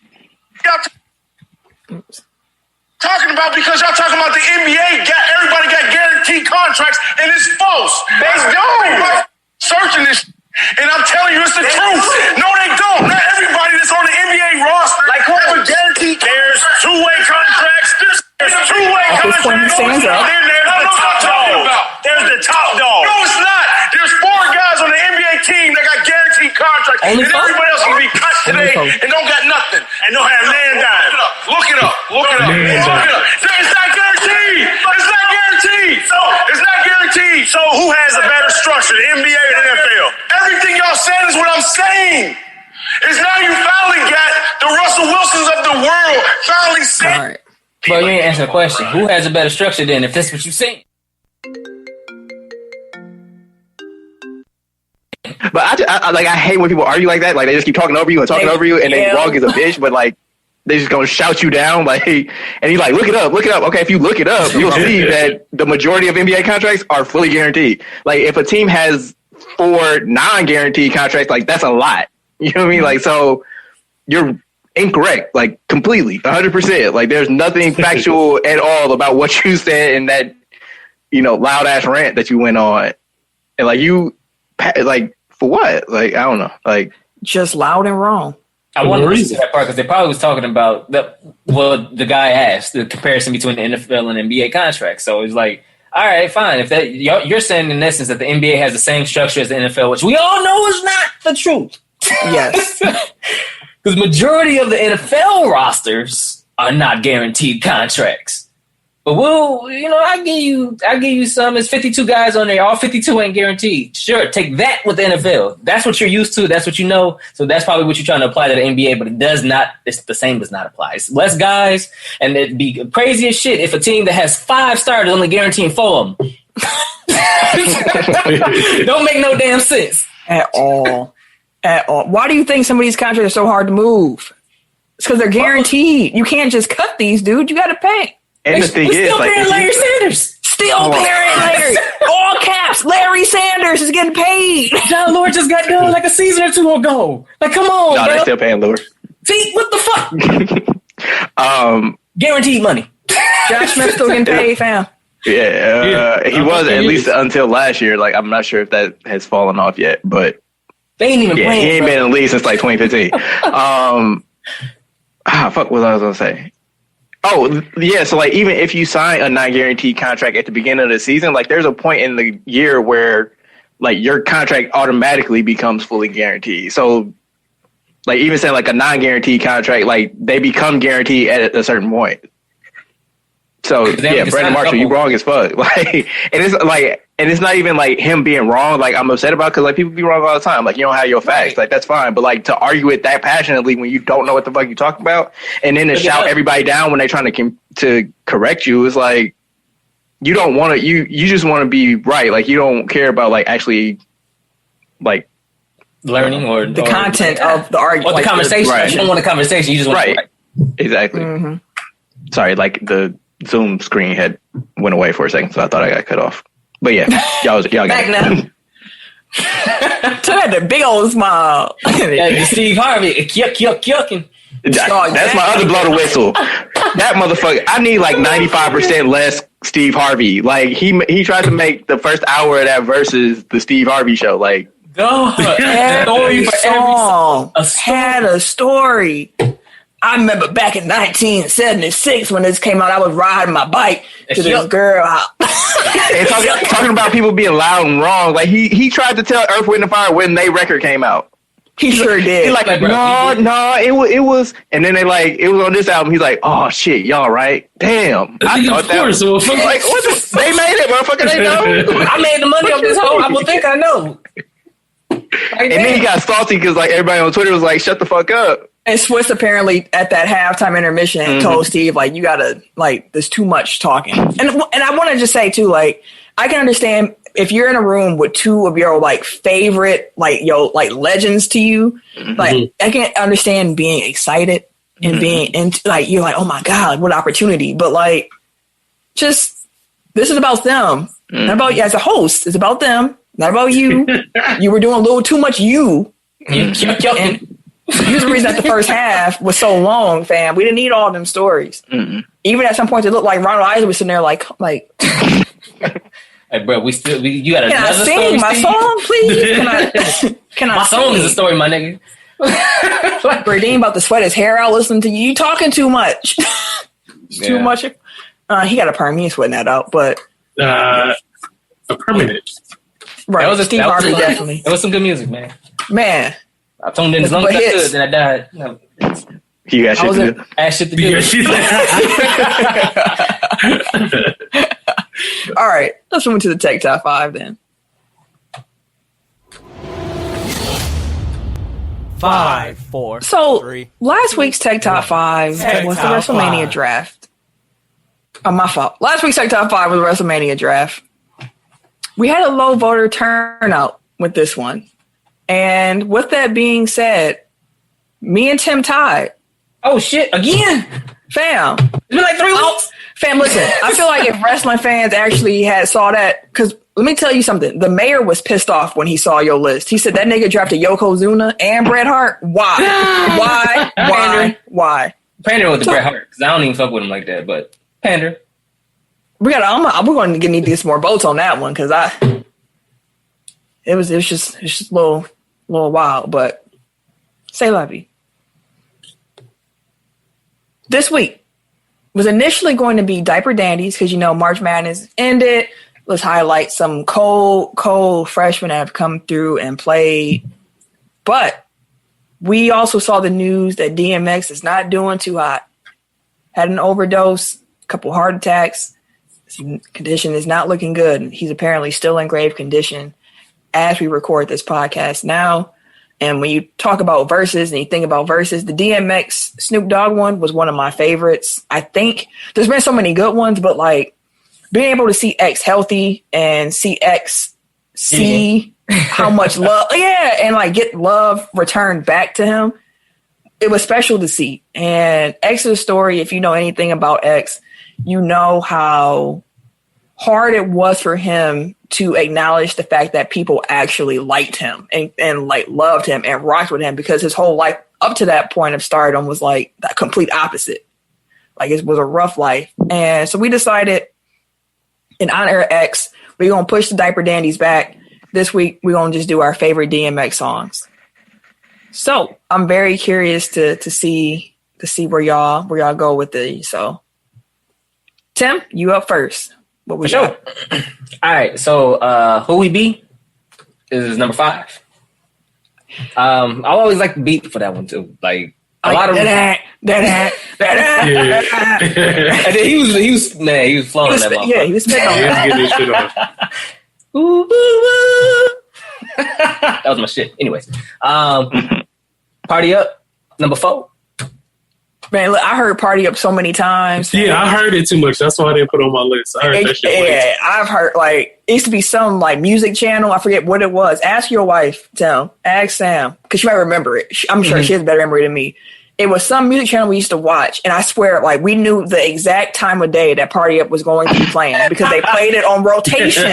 Talking about because y'all talking about the NBA everybody got guaranteed contracts and it's false. They don't. Searching this and I'm telling you it's the truth. No, they don't. Not everybody that's on the NBA roster like who have a guaranteed. There's two-way contracts. There's two-way contracts. There's the top dog. No, it's not. There's 4 guys on the NBA team that got guaranteed contracts. And everybody else can be cut today and don't got nothing. And don't have land dimes. Look it up. There So who has a better structure, the NBA or the NFL? Everything y'all said is what I'm saying. Is now you finally got the Russell Wilsons of the world finally said. All right. Bro, you ain't answering the question. Who has a better structure then, if that's what you're saying? But I hate when people argue like that. Like they just keep talking over you and talking over you, and they wrong as a bitch. But like they just gonna shout you down. Like, and he's like, look it up. Okay, if you look it up, you'll see that the majority of NBA contracts are fully guaranteed. Like if a team has 4 non-guaranteed contracts, like that's a lot. You know what I mean? Like so, you're incorrect, like completely, 100%. Like there's nothing factual at all about what you said in that, loud ass rant that you went on, and like you, like for what? Like I don't know, like just loud and wrong. I want to listen to that part because they probably was talking about the guy asked the comparison between the NFL and NBA contracts. So it's like, all right, fine. If that you're saying in essence that the NBA has the same structure as the NFL, which we all know is not the truth. Yes. Because majority of the NFL rosters are not guaranteed contracts. But I give you some. It's 52 guys on there. All 52 ain't guaranteed. Sure, take that with the NFL. That's what you're used to. That's what you know. So that's probably what you're trying to apply to the NBA. But it does not. It's the same does not apply. It's less guys, and it'd be crazy as shit if a team that has 5 starters only guaranteeing 4 of them. Don't make no damn sense at all. Why do you think some of these contracts are so hard to move? It's because they're guaranteed. You can't just cut these, dude. You got to pay. And the thing is, still paying Larry Sanders. Still paying Larry. All caps. Larry Sanders is getting paid. John Lord just got done like a season or 2 ago. Like, come on, no, bro. they're still paying Lord. See, what the fuck? Guaranteed money. Josh Smith still getting paid, fam. Yeah, he was at least until last year. Like, I'm not sure if that has fallen off yet, but they ain't even playing. He ain't been in the league since like 2015. Fuck, what I was gonna say. Oh, yeah. So, like, even if you sign a non-guaranteed contract at the beginning of the season, like, there's a point in the year where, like, your contract automatically becomes fully guaranteed. So, like, even saying, like, a non-guaranteed contract, like, they become guaranteed at a certain point. So, yeah, Brandon Marshall, you wrong as fuck. Like, and it's not even, like, him being wrong, like, I'm upset about, because, like, people be wrong all the time. Like, you don't have your facts. Right. Like, that's fine. But, like, to argue it that passionately when you don't know what the fuck you're talking about, and then to shout everybody down when they're trying to correct you, is like, you don't want to, you just want to be right. Like, you don't care about, like, actually, like, learning or the content of the argument. Or the conversation. Right. You don't want a conversation. You just want to be right. Exactly. Mm-hmm. Sorry, like, the Zoom screen had went away for a second, so I thought I got cut off. But yeah, y'all got back now. Took had the big old smile. Yeah, Steve Harvey, yucking. That's my other blow the whistle. That motherfucker. I need like 95% less Steve Harvey. Like he tried to make the first hour of that versus the Steve Harvey show. Like, every song had a story. I remember back in 1976 when this came out, I was riding my bike to this girl out. And talking about people being loud and wrong. Like he tried to tell Earth, Wind and Fire when they record came out. He sure did. He's like, no, it was. And then it was on this album. He's like, oh shit, y'all right? Damn, I thought that was like, what? They made it, motherfucker. They know. I made the money off this whole. I would think I know. Like, and then he got salty because like everybody on Twitter was like, shut the fuck up. And Swiss apparently at that halftime intermission told Steve, like, you gotta, like, there's too much talking. And I want to just say too, like, I can understand if you're in a room with 2 of your like favorite, like, legends to you, like, I can understand being excited and being into, like, you're like, oh my God, what opportunity. But like, just, this is about them. Not about you as a host. It's about them. Not about you. You were doing a little too much you. Here's the reason that the first half was so long, fam. We didn't need all them stories. Even at some points, it looked like Ronald Isley was sitting there like. Hey, bro, you got Can I sing my song, please? Can I? My song is a story, my nigga. Bradeen about to sweat his hair out listening to you. You talking too much. Too much. He got a perm. He ain't sweating that out, but a permanent. Right. That was Steve Harvey, definitely. It was some good music, man. Man. I tuned in as long as I could, then I died. No. You got shit to do. I had shit to do. All right, let's move to the Tech Top 5 then. 5, 4, So 3. last week's Tech Top 5 was the WrestleMania draft. Oh, my fault. Last week's Tech Top 5 was the WrestleMania draft. We had a low voter turnout with this one. And with that being said, me and Tim tied. Oh, shit. Again? Fam. It's been like 3 weeks. Fam, listen. I feel like if wrestling fans actually saw that, because let me tell you something. The mayor was pissed off when he saw your list. He said that nigga drafted Yokozuna and Bret Hart. Why? Why? Pander with the Bret Hart, because I don't even fuck with him like that, but Pander. We're going to need to get some more votes on that one, because it was just a little wild, but say lovey. This week was initially going to be Diaper Dandies, because March Madness ended. Let's highlight some cold freshmen that have come through and played. But we also saw the news that DMX is not doing too hot. Had an overdose, a couple heart attacks. His condition is not looking good. He's apparently still in grave condition as we record this podcast now. And when you talk about verses and you think about verses, the DMX Snoop Dogg one was one of my favorites. I think there's been so many good ones, but like being able to see X healthy and see X see how much love, and like get love returned back to him, it was special to see. And X's story, if you know anything about X, you know how hard it was for him to acknowledge the fact that people actually liked him and like loved him and rocked with him, because his whole life up to that point of stardom was like the complete opposite. Like it was a rough life. And so we decided in honor of X, we're going to push the Diaper Dandies back. This week, we're going to just do our favorite DMX songs. So I'm very curious to see where y'all go with these. So Tim, you up first. What we got? All right. So Who We Be is number 5. I always like the beat for that one too. Like a lot of that. And then he was flowing that motherfucker. Yeah, he was spitting on that. Get this shit off. Ooh, ooh, ooh. That was my shit. Anyways, Party Up, number 4. Man, look, I heard Party Up so many times. Yeah, I heard it too much. That's why I didn't put it on my list. I heard that shit. Yeah, I've heard like it used to be some like music channel. I forget what it was. Ask your wife, Tim. Ask Sam, because she might remember it. I'm sure she has a better memory than me. It was some music channel we used to watch, and I swear, like we knew the exact time of day that Party Up was going to be playing because they played it on rotation.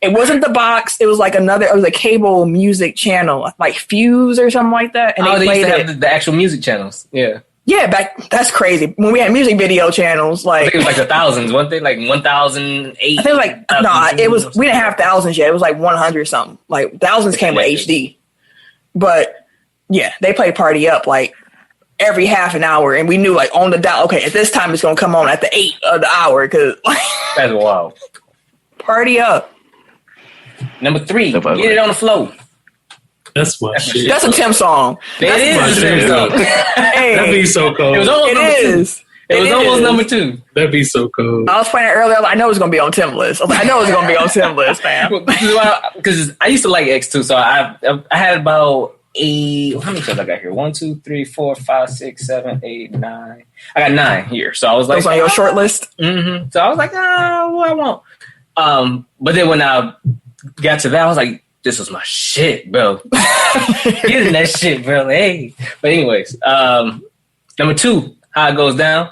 It wasn't the box; it was like it was a cable music channel, like Fuse or something like that. And they played used to have the actual music channels. Yeah. Yeah, that's crazy. When we had music video channels, like I think it was like the thousands, wasn't they? Like 1008. I think it was like it was. We didn't have thousands yet. It was like 100 something. Like thousands came with HD. But yeah, they played Party Up like every half an hour, and we knew like on the dot. Okay, at this time it's gonna come on at the 8 of the hour because that's wild. Party Up. Number 3, Get It on the Floor. That's my shit. That's a Tim song. That's a Tim song. Hey, that'd be so cold. It was almost number 2. It was almost number 2. That'd be so cold. I was playing it earlier. I know it was gonna be on Tim list. I know it was gonna be on Tim list, man. Because I used to like X too, so I had about how many shows I got here? 1, 2, 3, 4, 5, 6, 7, 8, 9. I got 9 here. So I was like, those on your short list. Mm-hmm. So I was like, what I want. But then when I got to that, I was like, this was my shit, bro. Getting that shit, bro. Hey. But anyways, number 2, How It Goes Down.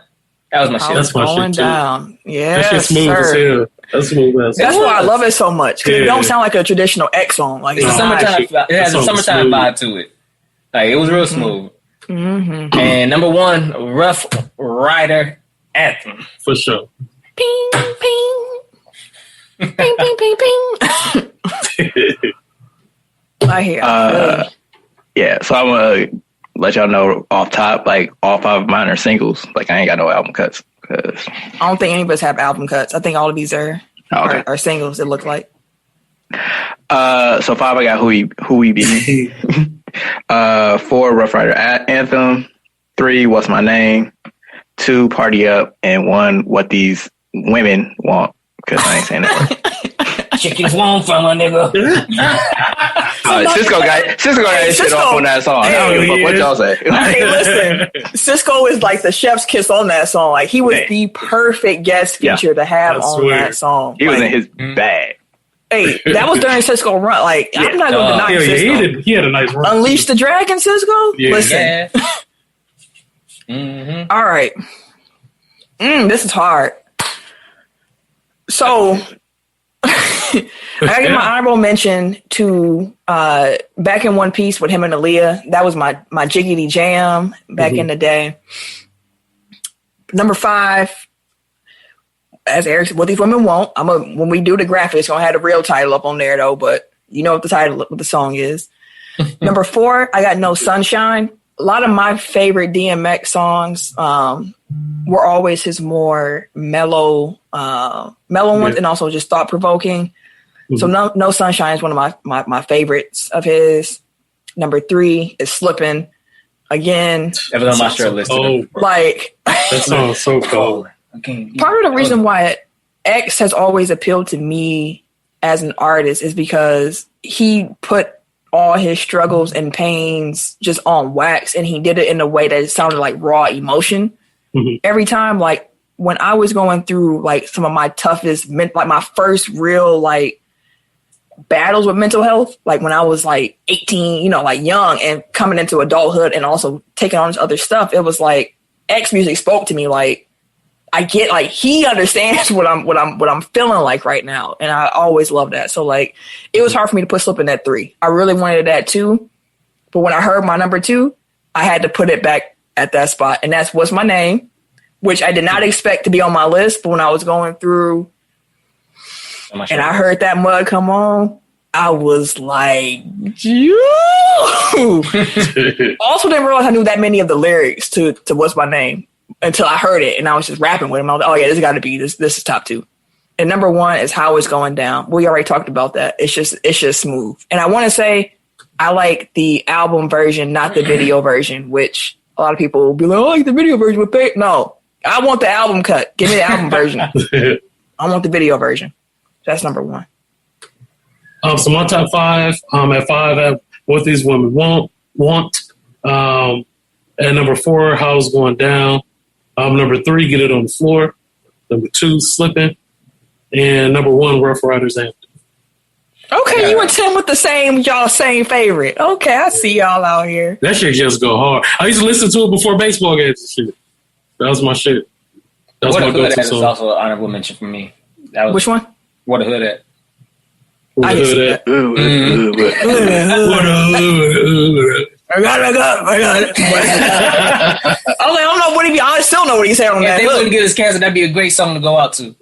That was my shit. That's my shit too. Down. Yeah, that shit's smooth as hell. That's smooth as hell. That's why I love it so much, because it don't sound like a traditional X song. Like it's a summertime. It has a summertime vibe to it. Like it was real smooth. Mm-hmm. And number 1, Rough Rider Anthem. For sure. Ping, ping. Ping, ping, ping, ping. I hear. Yeah, so I'm gonna let y'all know off top, like all 5 of mine are singles. Like I ain't got no album cuts. Cause I don't think any of us have album cuts. I think all of these are singles. It looked like. So 5, I got Who We Be. 4, Rough Rider Anthem. 3, What's My Name. 2, Party Up, and 1, What These Women Want because I ain't saying that. Chicken's long from a nigga. Cisco got his shit off on that song. I don't give a fuck what y'all say. Hey, listen, Cisco is like the chef's kiss on that song. Like he was the perfect guest feature to have on that song. He was in his bag. Hey, that was during Cisco run. Like I'm not gonna deny Cisco. He had a nice run. Unleash the Dragon, Cisco. Yeah. Listen. Mm-hmm. All right. This is hard. So I give my honorable mention to Back in One Piece with him and Aaliyah. That was my jiggity jam back in the day. Number 5, as Eric said, What These Women Want. When we do the graphics, gonna have the real title up on there though, but you know what the song is. Number 4, I got No Sunshine. A lot of my favorite DMX songs were always his more mellow ones, and also just thought provoking. So No Sunshine is one of my favorites of his. Number 3 is Slippin'. Again, that was on my short list. Like that song's so cold. Part of the reason why X has always appealed to me as an artist is because he put all his struggles and pains just on wax, and he did it in a way that it sounded like raw emotion. Every time, like when I was going through like some of my toughest, like my first real like battles with mental health, like when I was like 18, like young and coming into adulthood and also taking on this other stuff, it was like X music spoke to me. Like I get, like, he understands what I'm feeling like right now, and I always love that. So like, it was hard for me to put Slippin' at 3. I really wanted that too, but when I heard my number 2, I had to put it back at that spot, and that's What's My Name, which I did not expect to be on my list. But when I was going through, and I heard that mud come on, I was like, you. Also, didn't realize I knew that many of the lyrics to What's My Name until I heard it, and I was just rapping with him. I was like, oh yeah, this got to be this is top 2. And number 1 is How It's Going Down. We already talked about that. It's just smooth. And I want to say I like the album version, not the video version, which a lot of people will be like, oh, I like the video version with Pay. No, I want the album cut. Give me the album version. I want the video version. That's number 1. So my top 5, at 5, I have What These Women Want. At number 4, How It's Going Down. Number 3, Get It on the Floor. Number 2, Slippin'. And number 1, Rough Riders Anthem. Okay, you and Tim with the same favorite. Okay, I see y'all out here. That shit just go hard. I used to listen to it before baseball games and shit. That was my shit. That was my go-to song. Is also an honorable mention for me. That was, which one? What a Hood At. What a Hood At. I got it. I don't know what I still know what he said on that. If they wouldn't get his cancer, that'd be a great song to go out to.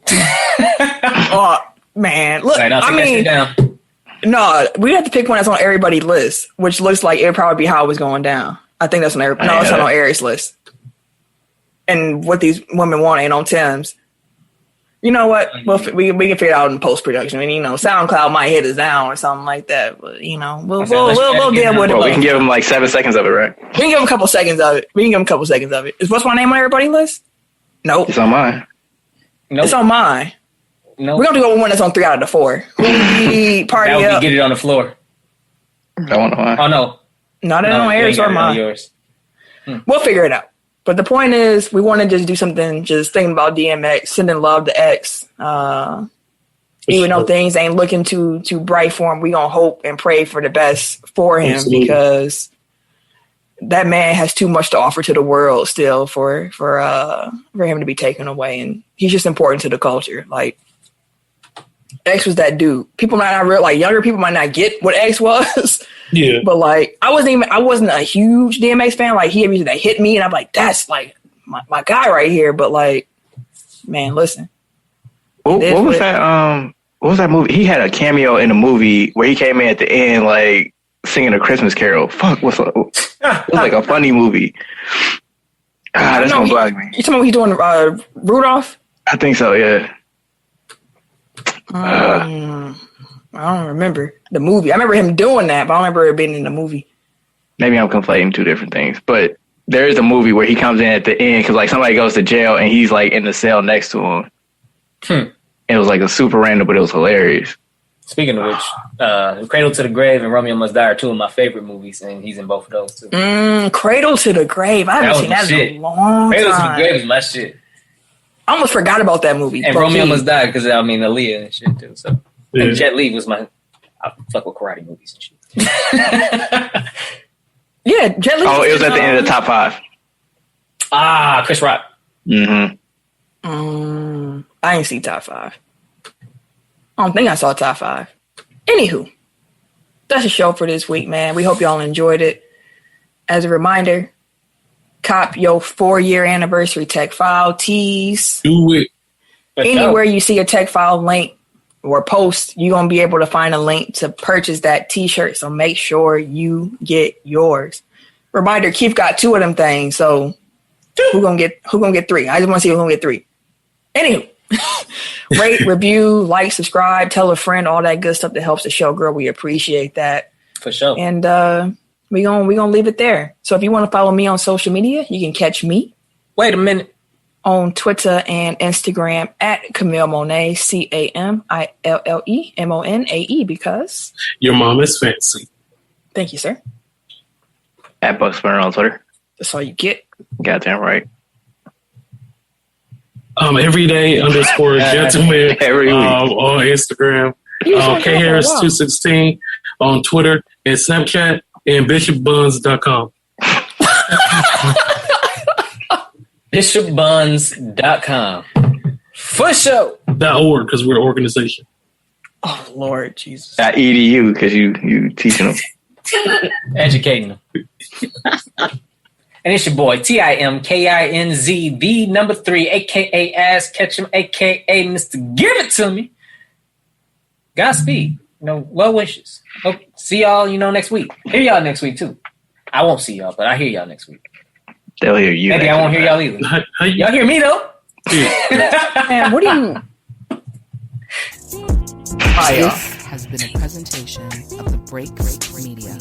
Oh man, look, right, I mean, down. No, we have to pick one that's on everybody's list, which looks like it'd probably be How It Was Going Down. I think that's on it's not on Eric's list. And What These Women Want ain't on Tim's. You know what? We can figure it out in post production. I mean, SoundCloud might hit us down or something like that. But we'll deal with it. We can give them like 7 seconds of it, right? We can give them a couple seconds of it. Is What's My Name on everybody's list? Nope. It's on mine. Nope. It's on mine. No, we're gonna go with one that's on 3 out of the 4. Party that would Up. Get It on the Floor. I want mine. Oh no, not on Eric's or mine. Yours. We'll figure it out. But the point is, we want to just do something, just thinking about DMX, sending love to X. Even though things ain't looking too bright for him, we gonna hope and pray for the best for him. Absolutely. Because that man has too much to offer to the world still for him to be taken away, and he's just important to the culture. Like X was that dude. People might not realize, like younger people might not get what X was. Yeah. But like I wasn't a huge DMX fan. Like he had music that hit me and I'm like, that's like my guy right here. But like, man, listen. What was that movie? He had a cameo in a movie where he came in at the end like singing a Christmas carol. Fuck, it was like a funny movie. That's gonna bug me. You talking about he's doing Rudolph? I think so, yeah. I don't remember the movie. I remember him doing that, but I don't remember it being in the movie. Maybe I'm conflating 2 different things, but there is a movie where he comes in at the end because like somebody goes to jail and he's like in the cell next to him. It was like a super random, but it was hilarious. Speaking of which, Cradle to the Grave and Romeo Must Die are two of my favorite movies, and he's in both of those too. Cradle to the Grave. I haven't seen that in a long Cradle time. to the Grave is my shit. I almost forgot about that movie. And Romeo Must Die because Aaliyah and shit too. So and Jet Li was I fuck with karate movies and shit. Yeah, Jet Li. Oh, it was at the end of the top 5. Chris Rock. Mm-hmm. I ain't see top 5. I don't think I saw top 5. Anywho, that's the show for this week, man. We hope y'all enjoyed it. As a reminder, cop your 4-year anniversary tech file tees. Do it. Anywhere you see a tech file link or post, you're going to be able to find a link to purchase that t-shirt. So make sure you get yours. Reminder, Keith got 2 of them things. So who gonna get 3? I just want to see who's going to get 3. Anywho. Rate, review, like, subscribe, tell a friend, all that good stuff that helps the show grow. We appreciate that. For sure. And we gonna leave it there. So if you want to follow me on social media, you can catch me. Wait a minute. On Twitter and Instagram at Camille Monet, CamilleMonae, because your mom is fancy. Thank you, sir. At Buck Spinner on Twitter. That's all you get. Goddamn right. Everyday _ gentleman Every week. On Instagram. K Harris 216 on Twitter and Snapchat and bishopbuns.com. bishopbuns.com. For sure. .org because we're an organization. Oh Lord Jesus. .edu because you teaching them. Educating them. And it's your boy, TIMKINZ, the number 3, a.k.a. Ass Ketchum, a.k.a. Mr. Give It To Me. Godspeed. Well wishes. Hope see y'all, next week. Hear y'all next week, too. I won't see y'all, but I hear y'all next week. They'll hear you. Maybe I won't hear y'all either. Y'all hear me, though? Man, what do you... This has been a presentation of the Break Media.